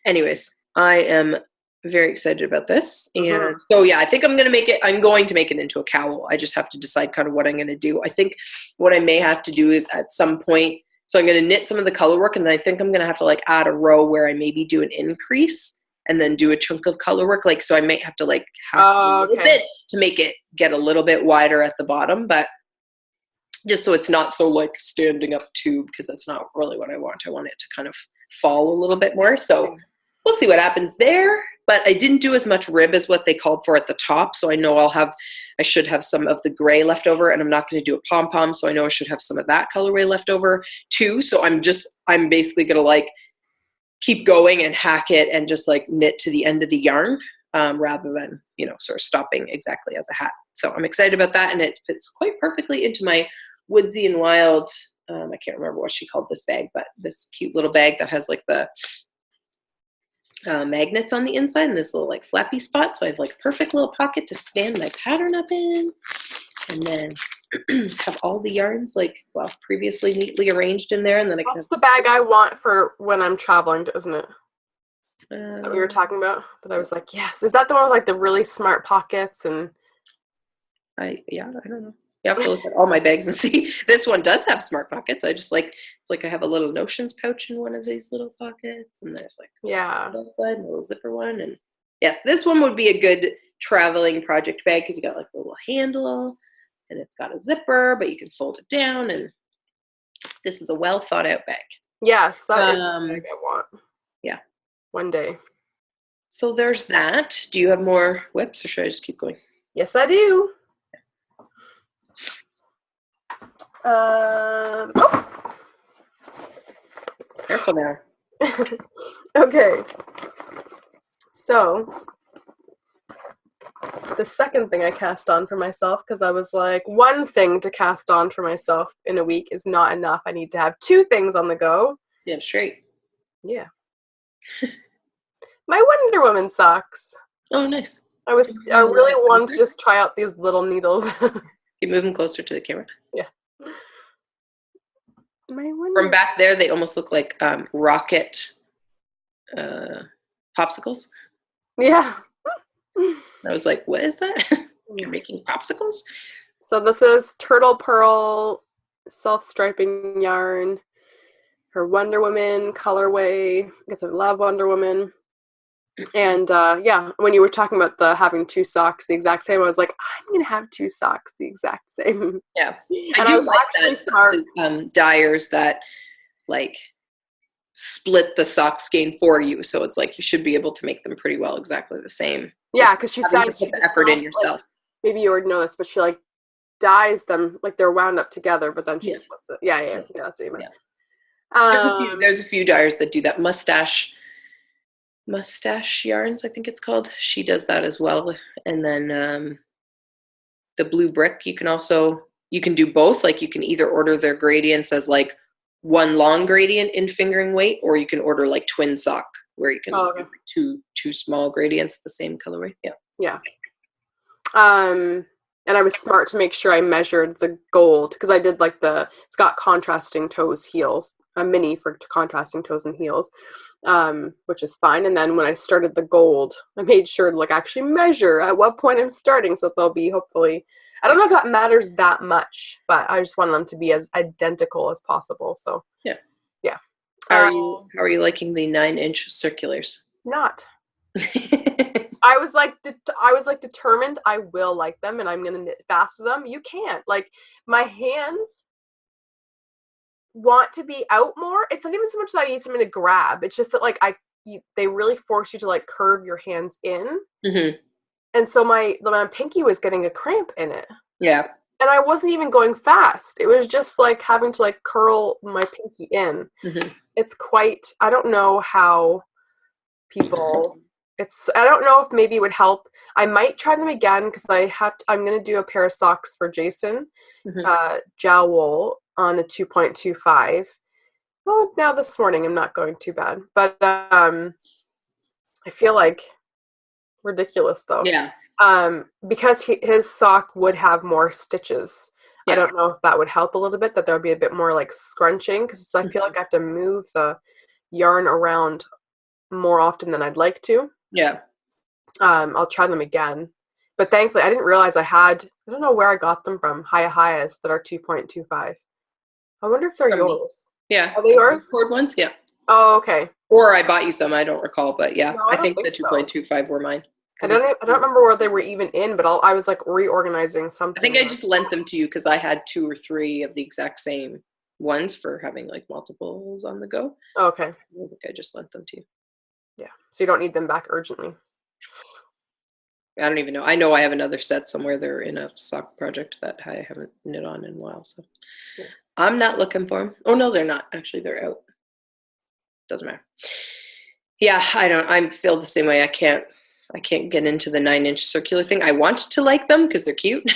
S1: Anyways, I am very excited about this. And so, I think I'm going to make it into a cowl. I just have to decide kind of what I'm going to do. I think what I may have to do is at some point, so I'm going to knit some of the color work, and then I think I'm going to have to like add a row where I maybe do an increase and then do a chunk of color work. Like, so I might have to like hack a little bit to make it get a little bit wider at the bottom, but just so it's not so like standing up too, because that's not really what I want. I want it to kind of fall a little bit more. So we'll see what happens there. But I didn't do as much rib as what they called for at the top. So I know I should have some of the gray left over, and I'm not going to do a pom-pom. So I know I should have some of that colorway left over too. So I'm basically going to like keep going and hack it and just like knit to the end of the yarn rather than, sort of stopping exactly as a hat. So I'm excited about that. And it fits quite perfectly into my Woodsy and Wild. I can't remember what she called this bag, but this cute little bag that has like the magnets on the inside and this little like flappy spot. So I have like a perfect little pocket to stand my pattern up in, and then have all the yarns previously neatly arranged in there. And then
S2: that's the bag I want for when I'm traveling, isn't it? That we were talking about, but I was like, yes. Is that the one with like the really smart pockets? And
S1: I don't know. You have to look at all my bags and see. This one does have smart pockets. I just it's like I have a little notions pouch in one of these little pockets, and there's like a little zipper one. And yes, this one would be a good traveling project bag because you got like a little handle, and it's got a zipper, but you can fold it down, and this is a well thought out bag.
S2: Yes, that is the bag I want.
S1: Yeah, one
S2: day.
S1: So there's that. Do you have more whips, or should I just keep going?
S2: Yes, I do.
S1: Careful now.
S2: Okay. So the second thing I cast on for myself, because I was like, one thing to cast on for myself in a week is not enough. I need to have two things on the go.
S1: Yeah, straight.
S2: Yeah. My Wonder Woman socks.
S1: Oh, nice.
S2: I really wanted to just try out these little needles.
S1: You move them closer to the camera.
S2: Yeah.
S1: From back there, they almost look like rocket popsicles.
S2: Yeah.
S1: I was like, what is that? You're making popsicles?
S2: So this is Turtle Pearl self-striping yarn. Her Wonder Woman colorway. I guess I love Wonder Woman. And when you were talking about the having two socks the exact same, I was like, I'm gonna have two socks the exact same.
S1: Yeah, I do like that smart dyers that like split the sock skein for you, so it's like you should be able to make them pretty well exactly the same.
S2: Yeah, because she said
S1: put the effort in yourself.
S2: Like, maybe you already know this, but she like dyes them like they're wound up together, but then she splits it. Yeah, that's what you meant.
S1: Yeah. There's a few dyers that do that. Mustache yarns, I think it's called. She does that as well. And then the blue brick, you can do both. Like you can either order their gradients as like one long gradient in fingering weight, or you can order like twin sock where you can do two small gradients the same colorway.
S2: Yeah. And I was smart to make sure I measured the gold, because I did like it's got contrasting toes, heels, a mini for contrasting toes and heels, which is fine. And then when I started the gold, I made sure to like actually measure at what point I'm starting, so they'll be hopefully, I don't know if that matters that much, but I just want them to be as identical as possible. So yeah.
S1: How are you liking the 9-inch circulars?
S2: Not. I was like determined I will like them, and I'm gonna knit fast with them. You can't. Like, my hands want to be out more. It's not even so much that I need something to grab. It's just that like they really force you to like curve your hands in.
S1: Mm-hmm.
S2: And so my pinky was getting a cramp in it.
S1: Yeah.
S2: And I wasn't even going fast. It was just like having to like curl my pinky in.
S1: Mm-hmm.
S2: It's quite, I don't know how people I don't know if maybe it would help. I might try them again because I'm going to do a pair of socks for Jason, gel wool on a 2.25. Well, now this morning I'm not going too bad, but I feel like ridiculous though.
S1: Yeah.
S2: Because his sock would have more stitches.
S1: Yeah.
S2: I don't know if that would help a little bit, that there would be a bit more like scrunching, because I feel like I have to move the yarn around more often than I'd like to.
S1: Yeah.
S2: I'll try them again. But thankfully, I didn't realize I don't know where I got them from, Hayas that are 2.25. I wonder if they're yours.
S1: Yeah.
S2: Are they yours?
S1: Cord ones? Yeah.
S2: Oh, okay.
S1: Or I bought you some, I don't recall, but yeah,
S2: No,
S1: I think the 2.25 were mine.
S2: I don't remember where they were even in, but I was like reorganizing something.
S1: I think I just lent them to you because I had 2 or 3 of the exact same ones for having like multiples on the go.
S2: Oh, okay.
S1: I think I just lent them to you.
S2: Yeah. So you don't need them back urgently.
S1: I don't even know. I know I have another set somewhere. They're in a sock project that I haven't knit on in a while. So yeah. I'm not looking for them. Oh, no, they're not. Actually, they're out. Doesn't matter. Yeah, I feel the same way. I can't get into the 9-inch circular thing. I want to like them because they're cute.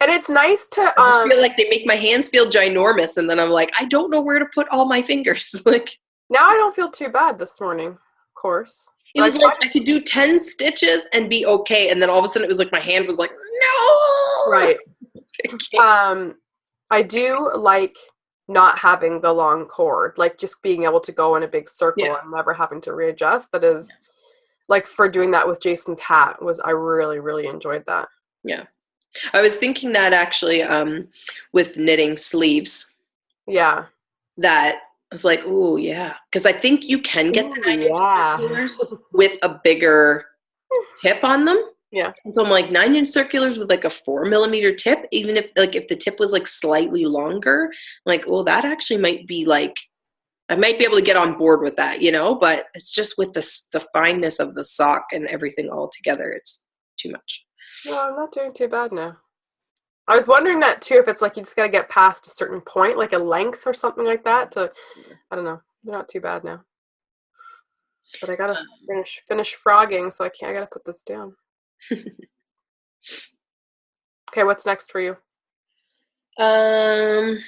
S2: And it's nice to
S1: I just feel like they make my hands feel ginormous, and then I'm like, I don't know where to put all my fingers. Like
S2: now I don't feel too bad this morning, of course.
S1: It was like I could do 10 stitches and be okay, and then all of a sudden it was like my hand was like, no.
S2: Right. I do like not having the long cord, like just being able to go in a big circle and never having to readjust. That is like for doing that with Jason's hat I really, really enjoyed that.
S1: Yeah. I was thinking that actually with knitting sleeves.
S2: Yeah.
S1: That I was like, oh yeah. Because I think you can get the 9-inch circulars with a bigger tip on them.
S2: Yeah.
S1: And so I'm like 9-inch circulars with like a 4mm tip, even if the tip was like slightly longer, I'm like, oh, that actually might be like, I might be able to get on board with that, but it's just with the fineness of the sock and everything all together, it's too much.
S2: No, I'm not doing too bad now. I was wondering that too, if it's like you just gotta get past a certain point, like a length or something like that I don't know. They're not too bad now. But I gotta finish frogging, so I gotta put this down. Okay, what's next for you?
S1: I'm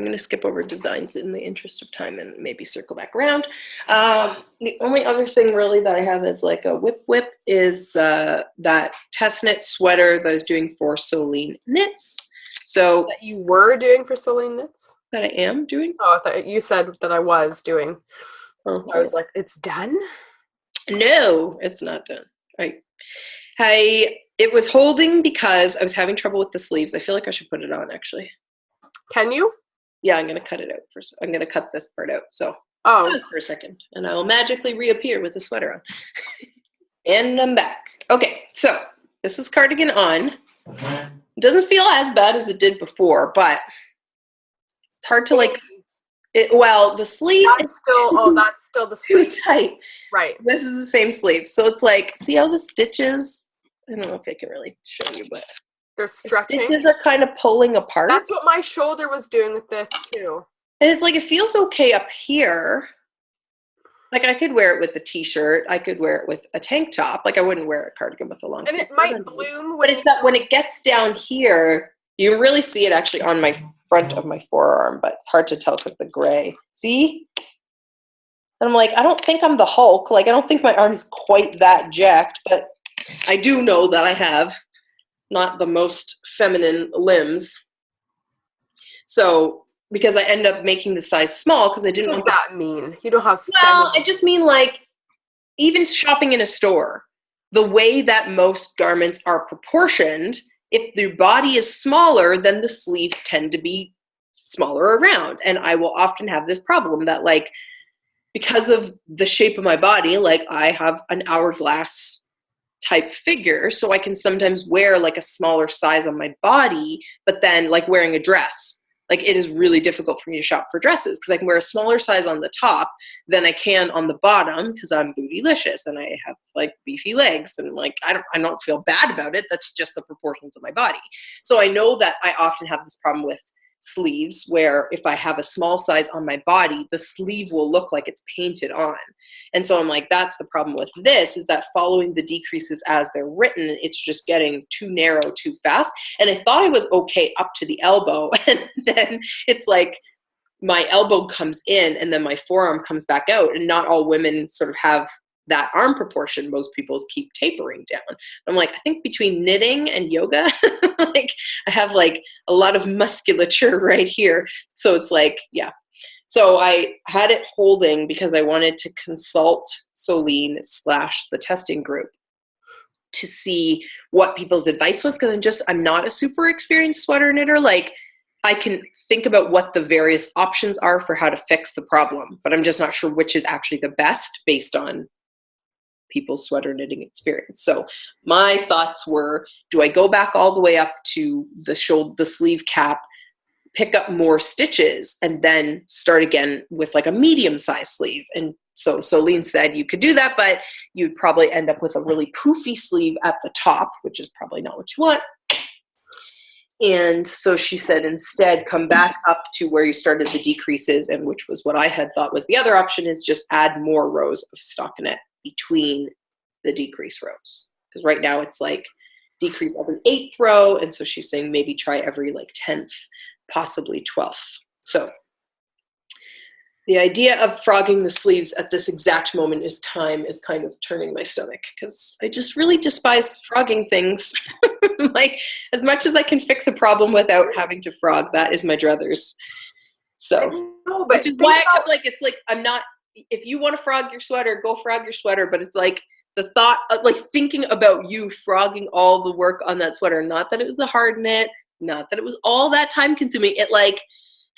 S1: going to skip over designs in the interest of time and maybe circle back around. The only other thing really that I have is like a whip is that test knit sweater that I was doing for Sharlee Knits. So
S2: that you were doing for Sharlee Knits?
S1: That I am doing?
S2: Oh, I thought you said that I was doing.
S1: Oh,
S2: I was like, it's done?
S1: No, it's not done. It was holding because I was having trouble with the sleeves. I feel like I should put it on actually.
S2: Can you?
S1: Yeah, I'm going to cut it out first. I'm going to cut this part out. So pause for a second, and I will magically reappear with the sweater on. And I'm back. Okay, so this is cardigan on. It doesn't feel as bad as it did before, but it's hard to like. The sleeve
S2: is still. That's still the sleeve.
S1: Too tight.
S2: Right.
S1: This is the same sleeve, so it's like, see how the stitches? I don't know if I can really show you, but
S2: they're stretching.
S1: The stitches are kind of pulling apart.
S2: That's what my shoulder was doing with this too.
S1: And it's like, it feels okay up here. Like I could wear it with a t-shirt. I could wear it with a tank top. Like I wouldn't wear a cardigan with a long sleeve.
S2: And it might bloom.
S1: But it's that when it gets down here, you can really see it actually on my front of my forearm, but it's hard to tell because the gray. See? And I'm like, I don't think I'm the Hulk. Like I don't think my arm is quite that jacked, but I do know that I have not the most feminine limbs. So, because I end up making the size small because I didn't want
S2: What does that mean? You don't have
S1: Well, I just mean like, even shopping in a store, the way that most garments are proportioned, if the body is smaller, then the sleeves tend to be smaller around. And I will often have this problem that like, because of the shape of my body, like I have an hourglass type figure, so I can sometimes wear like a smaller size on my body, but then like wearing a dress, like it is really difficult for me to shop for dresses because I can wear a smaller size on the top than I can on the bottom because I'm bootylicious and I have like beefy legs and like I don't feel bad about it. That's just the proportions of my body. So I know that I often have this problem with sleeves where if I have a small size on my body, the sleeve will look like it's painted on. And so I'm like, that's the problem with this, is that following the decreases as they're written, it's just getting too narrow too fast. And I thought I was okay up to the elbow. And then it's like my elbow comes in and then my forearm comes back out. And not all women sort of have that arm proportion. Most people's keep tapering down. I'm like, I think between knitting and yoga, like I have like a lot of musculature right here. So it's like, yeah. So I had it holding because I wanted to consult Solene / the testing group to see what people's advice was. Because I'm not a super experienced sweater knitter. Like I can think about what the various options are for how to fix the problem, but I'm just not sure which is actually the best based on people's sweater knitting experience. So my thoughts were, do I go back all the way up to the sleeve cap, pick up more stitches, and then start again with like a medium-sized sleeve? And so Solene said you could do that, but you'd probably end up with a really poofy sleeve at the top, which is probably not what you want. And so she said, instead, come back up to where you started the decreases, and which was what I had thought was the other option, is just add more rows of stockinette between the decrease rows. Because right now it's like decrease every 8th row. And so she's saying maybe try every like 10th, possibly 12th. So the idea of frogging the sleeves at this exact moment in time is kind of turning my stomach, because I just really despise frogging things. Like, as much as I can fix a problem without having to frog, that is my druthers. So, which is why I kept like, it's like, I'm not, if you want to frog your sweater, go frog your sweater. But it's like the thought of like thinking about you frogging all the work on that sweater. Not that it was a hard knit, not that it was all that time consuming. It like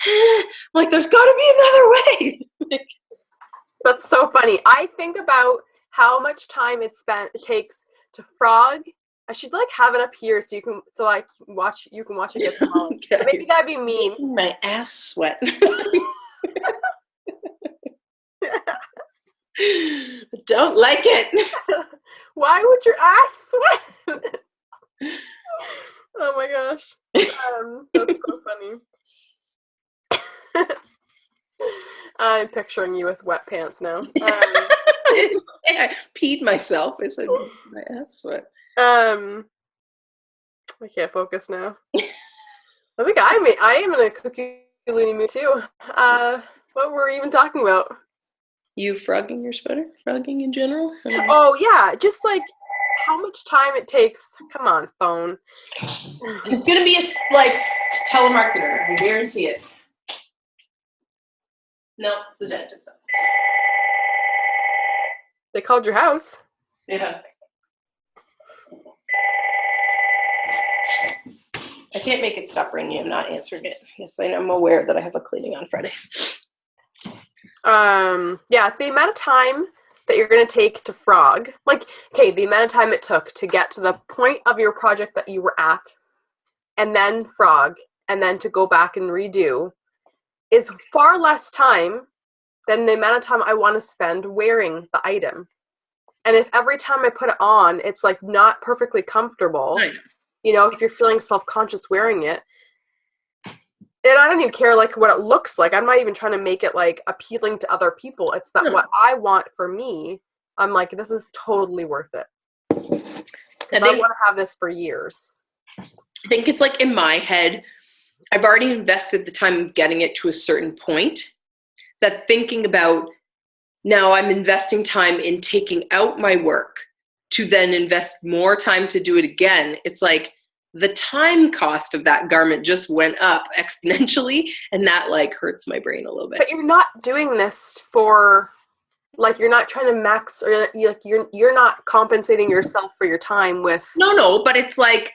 S1: there's got to be another way.
S2: That's so funny. I think about how much time it takes to frog. I should like have it up here so you can watch it get smaller. Okay. Maybe that'd be mean.
S1: Making my ass sweat. Don't like it.
S2: Why would your ass sweat? Oh my gosh. That's so funny. I'm picturing you with wet pants now.
S1: I peed myself. I said my ass sweat.
S2: I can't focus now. I think I am in a cookie loony mood too. What were we even talking about?
S1: You frogging your sweater? Frogging in general?
S2: Oh yeah, just like how much time it takes. Come on, phone.
S1: It's gonna be a like telemarketer. I guarantee it. No, it's the dentist.
S2: They called your house.
S1: Yeah. I can't make it stop ringing. I'm not answering it. Yes, I'm aware that I have a cleaning on Friday.
S2: Yeah, the amount of time that you're going to take to frog, like, okay, the amount of time it took to get to the point of your project that you were at, and then frog, and then to go back and redo, is far less time than the amount of time I want to spend wearing the item. And if every time I put it on, it's like not perfectly comfortable, you know, if you're feeling self-conscious wearing it, and I don't even care like what it looks like. I'm not even trying to make it like appealing to other people. It's that what I want for me, I'm like, this is totally worth it. I want to have this for years.
S1: I think it's like in my head, I've already invested the time of getting it to a certain point, that thinking about now I'm investing time in taking out my work to then invest more time to do it again. It's like the time cost of that garment just went up exponentially, and that like hurts my brain a little bit.
S2: But you're not doing this for, like, you're not trying to max, or like you're not compensating yourself for your time with.
S1: No, but it's like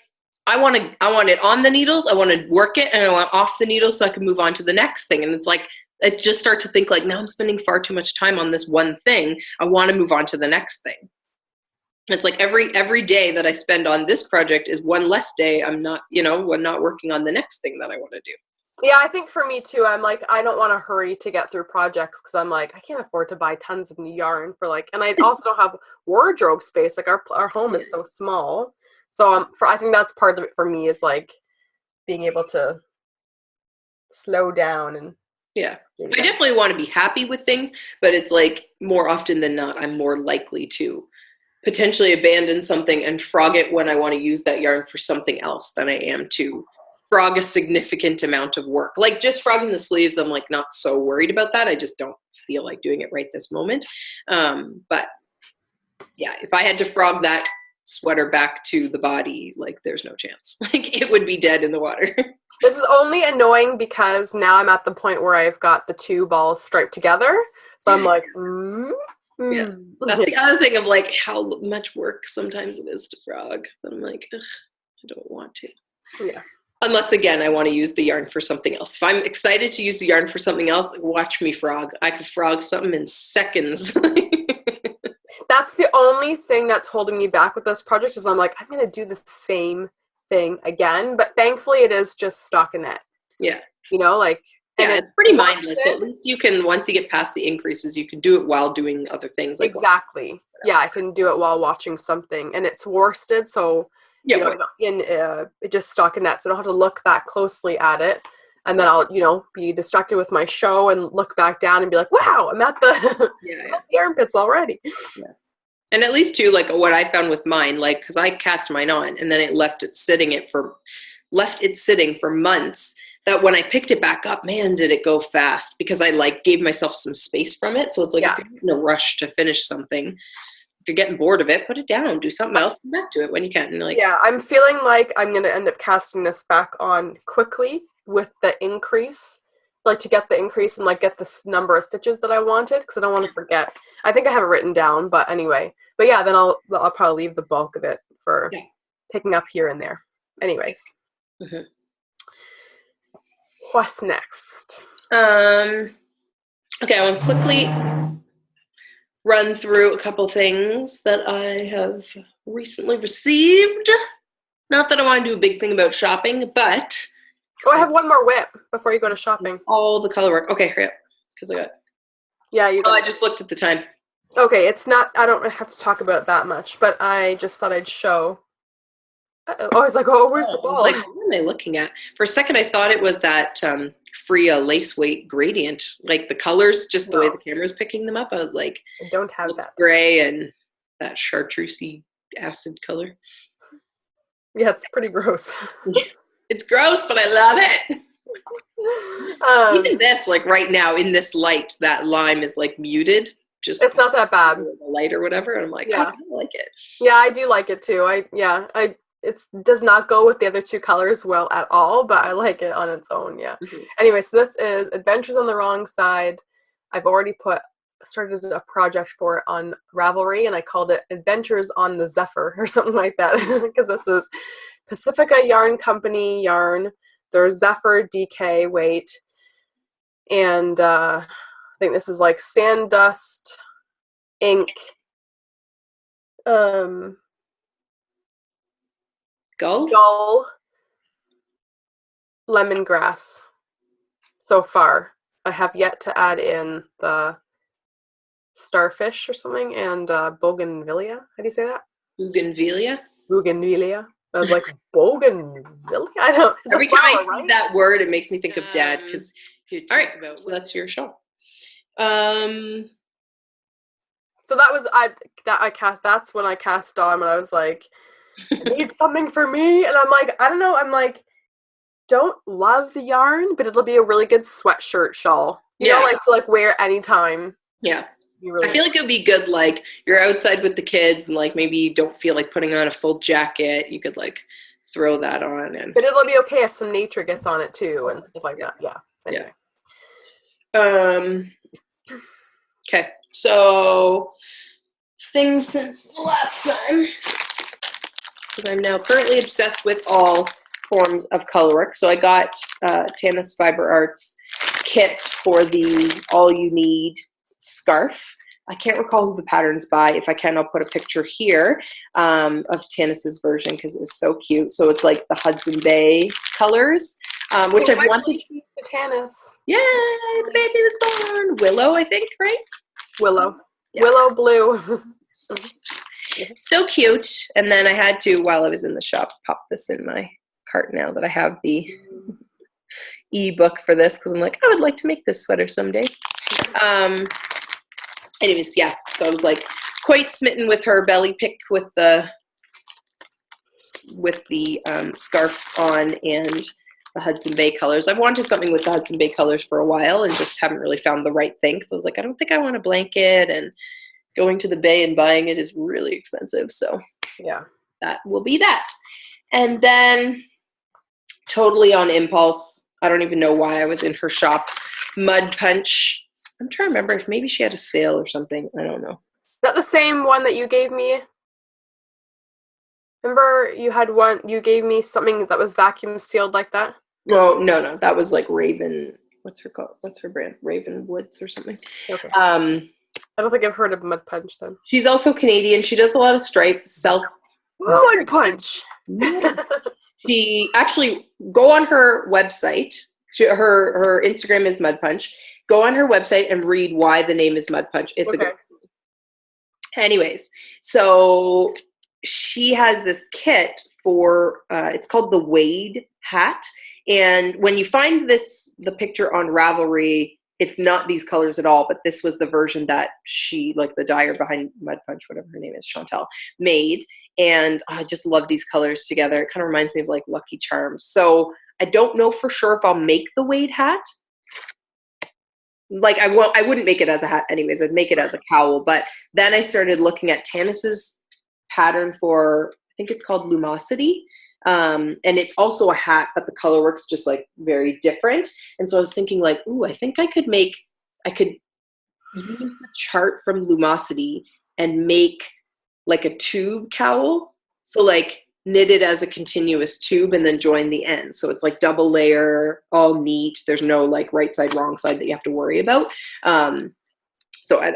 S1: I want it on the needles, I want to work it, and I want off the needles so I can move on to the next thing. And it's like I just start to think like, now I'm spending far too much time on this one thing. I want to move on to the next thing. It's like every day that I spend on this project is one less day I'm not working on the next thing that I want to do.
S2: Yeah, I think for me too, I'm like, I don't want to hurry to get through projects because I'm like, I can't afford to buy tons of new yarn for like, and I also don't have wardrobe space. Like our home is so small. So I think that's part of it for me, is like being able to slow down and
S1: yeah. I definitely want to be happy with things, but it's like more often than not, I'm more likely to potentially abandon something and frog it when I want to use that yarn for something else than I am to frog a significant amount of work. Like just frogging the sleeves, I'm like not so worried about that. I just don't feel like doing it right this moment. But yeah, if I had to frog that sweater back to the body, like there's no chance. Like it would be dead in the water.
S2: This is only annoying because now I'm at the point where I've got the two balls striped together. So I'm like,
S1: yeah. That's the other thing of like how much work sometimes it is to frog. But I'm like, ugh, I don't want to.
S2: Yeah.
S1: Unless again, I want to use the yarn for something else. If I'm excited to use the yarn for something else, like, watch me frog. I could frog something in seconds.
S2: That's the only thing that's holding me back with this project is I'm like, I'm going to do the same thing again. But thankfully it is just stockinette.
S1: Yeah.
S2: You know, like.
S1: Yeah, it's pretty mindless. At least you can, once you get past the increases, you can do it while doing other things. Like
S2: exactly. Yeah, I can do it while watching something. And it's worsted, so
S1: yeah,
S2: you know, it just stockinette, so I don't have to look that closely at it. And then I'll, you know, be distracted with my show and look back down and be like, wow, I'm at the, the armpits already.
S1: Yeah. And at least too, like what I found with mine, like, because I cast mine on and then it left it sitting for months, that when I picked it back up, man, did it go fast, because I like gave myself some space from it. So it's like if you're in a rush to finish something, if you're getting bored of it, put it down, do something else, come back to it when you can. And like, yeah,
S2: I'm feeling like I'm going to end up casting this back on quickly with the increase, like to get the increase and like get the number of stitches that I wanted, because I don't want to forget. I think I have it written down, but anyway. But yeah, then I'll probably leave the bulk of it for picking up here and there. Anyways.
S1: Mm-hmm.
S2: What's next?
S1: Okay, I want to quickly run through a couple things that I have recently received. Not that I want to do a big thing about shopping, but...
S2: Oh, I have one more whip before you go to shopping.
S1: All the color work. Okay, hurry up, because I got...
S2: Yeah, you
S1: I just looked at the time.
S2: Okay, it's not... I don't have to talk about it that much, but I just thought I'd show... I was like, oh, where's the ball?
S1: I was like, what am I looking at? For a second, I thought it was that Freya lace weight gradient. Like the colors, just the way the camera's picking them up. I was like,
S2: I don't have that.
S1: Gray and that chartreusey acid color.
S2: Yeah, it's pretty gross.
S1: It's gross, but I love it. Even this, like right now in this light, that lime is like muted. Just
S2: it's not that bad.
S1: The light or whatever. And I'm like, I like it.
S2: Yeah, I do like it too. It does not go with the other two colors well at all, but I like it on its own, yeah. Mm-hmm. Anyway, so this is Adventures on the Wrong Side. I've already started a project for it on Ravelry, and I called it Adventures on the Zephyr or something like that, because this is Pacifica Yarn Company yarn. There's Zephyr DK weight, and I think this is like sand dust, ink, Gull, lemongrass. So far, I have yet to add in the starfish or something, and bougainvillea. How do you say that? Bougainvillea. I was like, bougainvillea? I don't.
S1: Every time I see that word, it makes me think of Dad. Because all right, so that's your show.
S2: So that was that's when I cast on, and I was like, I need something for me, and I'm like, I don't know. I'm like, don't love the yarn, but it'll be a really good sweatshirt shawl. You know, like to like wear anytime.
S1: Yeah. Really I feel like it would be good, like, you're outside with the kids and, like, maybe you don't feel like putting on a full jacket. You could, like, throw that on.
S2: But it'll be okay if some nature gets on it, too, and stuff like that. Yeah. Anyway.
S1: Yeah. Okay. So, things since the last time. Because I'm now currently obsessed with all forms of colorwork. So, I got Tanis Fiber Arts kit for the All You Need scarf. I can't recall who the pattern's by. If I can, I'll put a picture here of Tanis's version because it was so cute. So it's like the Hudson Bay colors, which I've wanted.
S2: The Tanis.
S1: Yeah, the baby was born. Willow, I think, right?
S2: Willow. Yeah. Willow blue.
S1: So cute. And then I had to, while I was in the shop, pop this in my cart now that I have the ebook for this because I'm like, I would like to make this sweater someday. Anyways, yeah. So I was like quite smitten with her belly pick with the scarf on and the Hudson Bay colors. I've wanted something with the Hudson Bay colors for a while and just haven't really found the right thing. So I was like, I don't think I want a blanket, and going to the Bay and buying it is really expensive. So
S2: yeah,
S1: that will be that. And then totally on impulse, I don't even know why I was in her shop, Mud Punch. I'm trying to remember if maybe she had a sale or something. I don't know.
S2: Is that the same one that you gave me? Remember you had one, you gave me something that was vacuum sealed like that?
S1: No. That was like Raven. What's her brand? Raven Woods or something.
S2: Okay. I don't think I've heard of Mud Punch then.
S1: She's also Canadian. She does a lot of stripes.
S2: Mud Punch!
S1: She actually, go on her website. Her Instagram is Mud Punch. Go on her website and read why the name is Mud Punch. It's okay. Anyways, so she has this kit for, it's called the Wade hat. And when you find the picture on Ravelry, it's not these colors at all, but this was the version that she, like the dyer behind Mud Punch, whatever her name is, Chantal, made. And I just love these colors together. It kind of reminds me of like Lucky Charms. So I don't know for sure if I'll make the Wade hat. Like I wouldn't make it as a hat anyways. I'd make it as a cowl. But then I started looking at Tanis's pattern for, I think it's called Lumosity. And it's also a hat, but the color works just like very different. And so I was thinking like, ooh, I think I could use the chart from Lumosity and make like a tube cowl. So like knit it as a continuous tube and then join the ends. So it's like double layer, all neat. There's no like right side, wrong side that you have to worry about. So I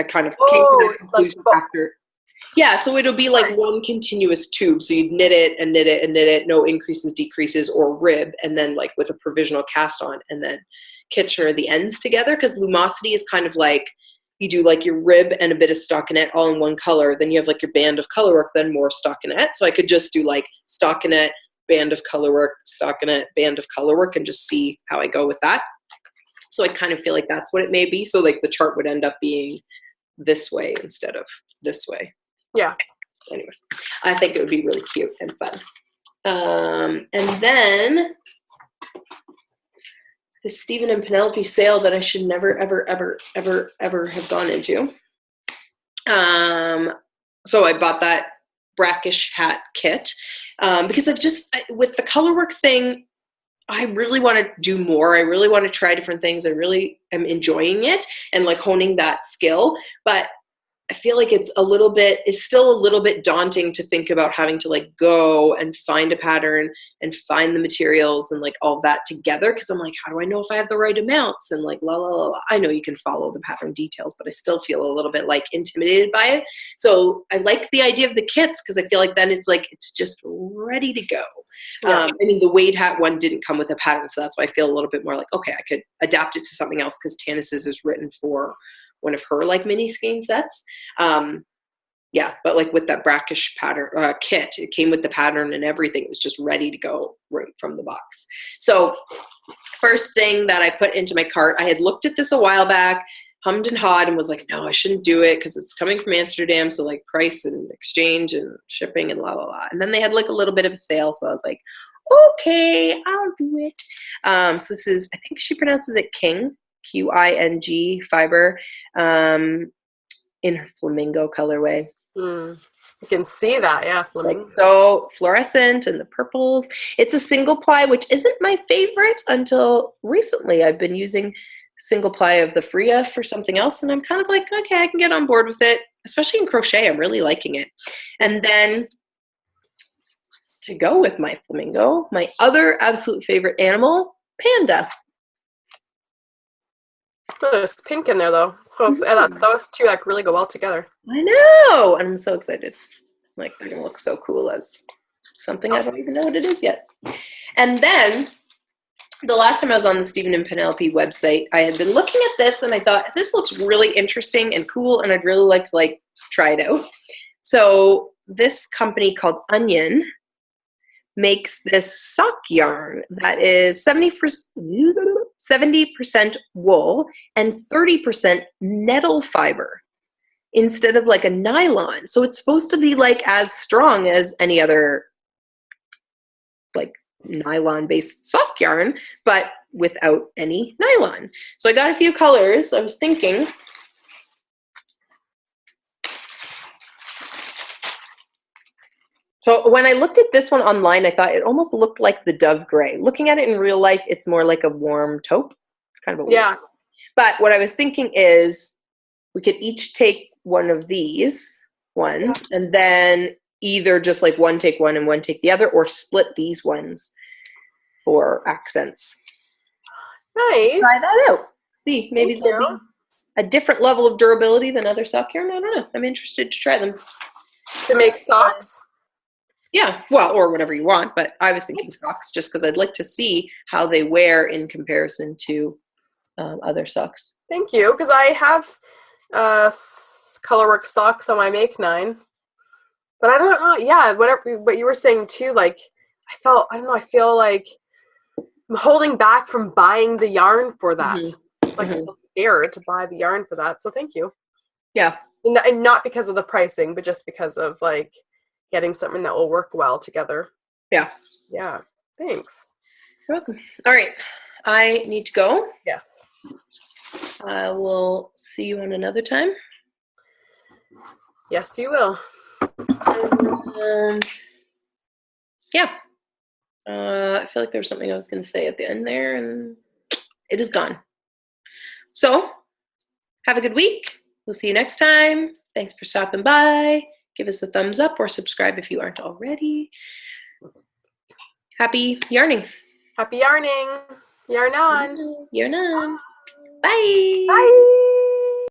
S1: kind of came to that conclusion after. Yeah, so it'll be like one continuous tube. So you'd knit it and knit it and knit it, no increases, decreases, or rib, and then like with a provisional cast on, and then kitcher the ends together. Because Lumosity is kind of like you do like your rib and a bit of stockinette all in one color. Then you have like your band of colorwork, then more stockinette. So I could just do like stockinette, band of colorwork, stockinette, band of colorwork, and just see how I go with that. So I kind of feel like that's what it may be. So like the chart would end up being this way instead of this way.
S2: Yeah.
S1: Anyways, I think it would be really cute and fun. And then the Stephen and Penelope sale that I should never, ever, ever, ever, ever have gone into. So I bought that brackish hat kit because with the colorwork thing, I really want to do more. I really want to try different things. I really am enjoying it and like honing that skill. But I feel like it's still a little bit daunting to think about having to like go and find a pattern and find the materials and like all that together. Cause I'm like, how do I know if I have the right amounts? And like, la, la, la, la. I know you can follow the pattern details, but I still feel a little bit like intimidated by it. So I like the idea of the kits cause I feel like then it's like, it's just ready to go. Yeah. I mean, the Wade hat one didn't come with a pattern. So that's why I feel a little bit more like, okay, I could adapt it to something else cause Tanis's is written for one of her like mini skein sets. Yeah, but like with that brackish pattern kit, it came with the pattern and everything. It was just ready to go right from the box. So first thing that I put into my cart, I had looked at this a while back, hummed and hawed and was like, no, I shouldn't do it because it's coming from Amsterdam. So like price and exchange and shipping and la, la, la. And then they had like a little bit of a sale. So I was like, okay, I'll do it. So this is, I think she pronounces it King. Q-I-N-G fiber in her flamingo colorway.
S2: You can see that, yeah.
S1: Like so fluorescent and the purples. It's a single ply, which isn't my favorite until recently. I've been using single ply of the Freya for something else, and I'm kind of like, okay, I can get on board with it, especially in crochet. I'm really liking it. And then to go with my flamingo, my other absolute favorite animal, panda.
S2: There's pink in there though, so those two like really go well together.
S1: I know, and I'm so excited. Like they're gonna look so cool as something I don't even know what it is yet. And then the last time I was on the Stephen and Penelope website, I had been looking at this and I thought this looks really interesting and cool, and I'd really like to like try it out. So this company called Onion makes this sock yarn that is 70% wool and 30% nettle fiber instead of like a nylon. So it's supposed to be like as strong as any other like nylon-based sock yarn, but without any nylon. So I got a few colors. I was thinking so when I looked at this one online, I thought it almost looked like the Dove Gray. Looking at it in real life, it's more like a warm taupe. It's kind of a
S2: Yeah.
S1: But what I was thinking is we could each take one of these ones and then either just like one take one and one take the other, or split these ones for accents.
S2: Nice.
S1: Try that out. See, maybe they'll be a different level of durability than other sock yarn. I don't know. I'm interested to try them.
S2: To make socks?
S1: Yeah, well, or whatever you want, but I was thinking socks just because I'd like to see how they wear in comparison to other socks.
S2: Thank you, because I have Colourwork socks on my Make 9, but I don't know. Yeah, what you were saying too. Like, I feel like I'm holding back from buying the yarn for that.
S1: Mm-hmm.
S2: Like, I'm scared to buy the yarn for that. So thank you.
S1: Yeah,
S2: and not because of the pricing, but just because of like getting something that will work well together.
S1: Yeah.
S2: Yeah. Thanks.
S1: You're welcome. All right. I need to go.
S2: Yes.
S1: I will see you on another time.
S2: Yes, you will.
S1: Yeah. I feel like there was something I was going to say at the end there, and it is gone. So, have a good week. We'll see you next time. Thanks for stopping by. Give us a thumbs up or subscribe if you aren't already. Happy yarning.
S2: Happy yarning. Yarn on.
S1: Yarn on. Bye.
S2: Bye.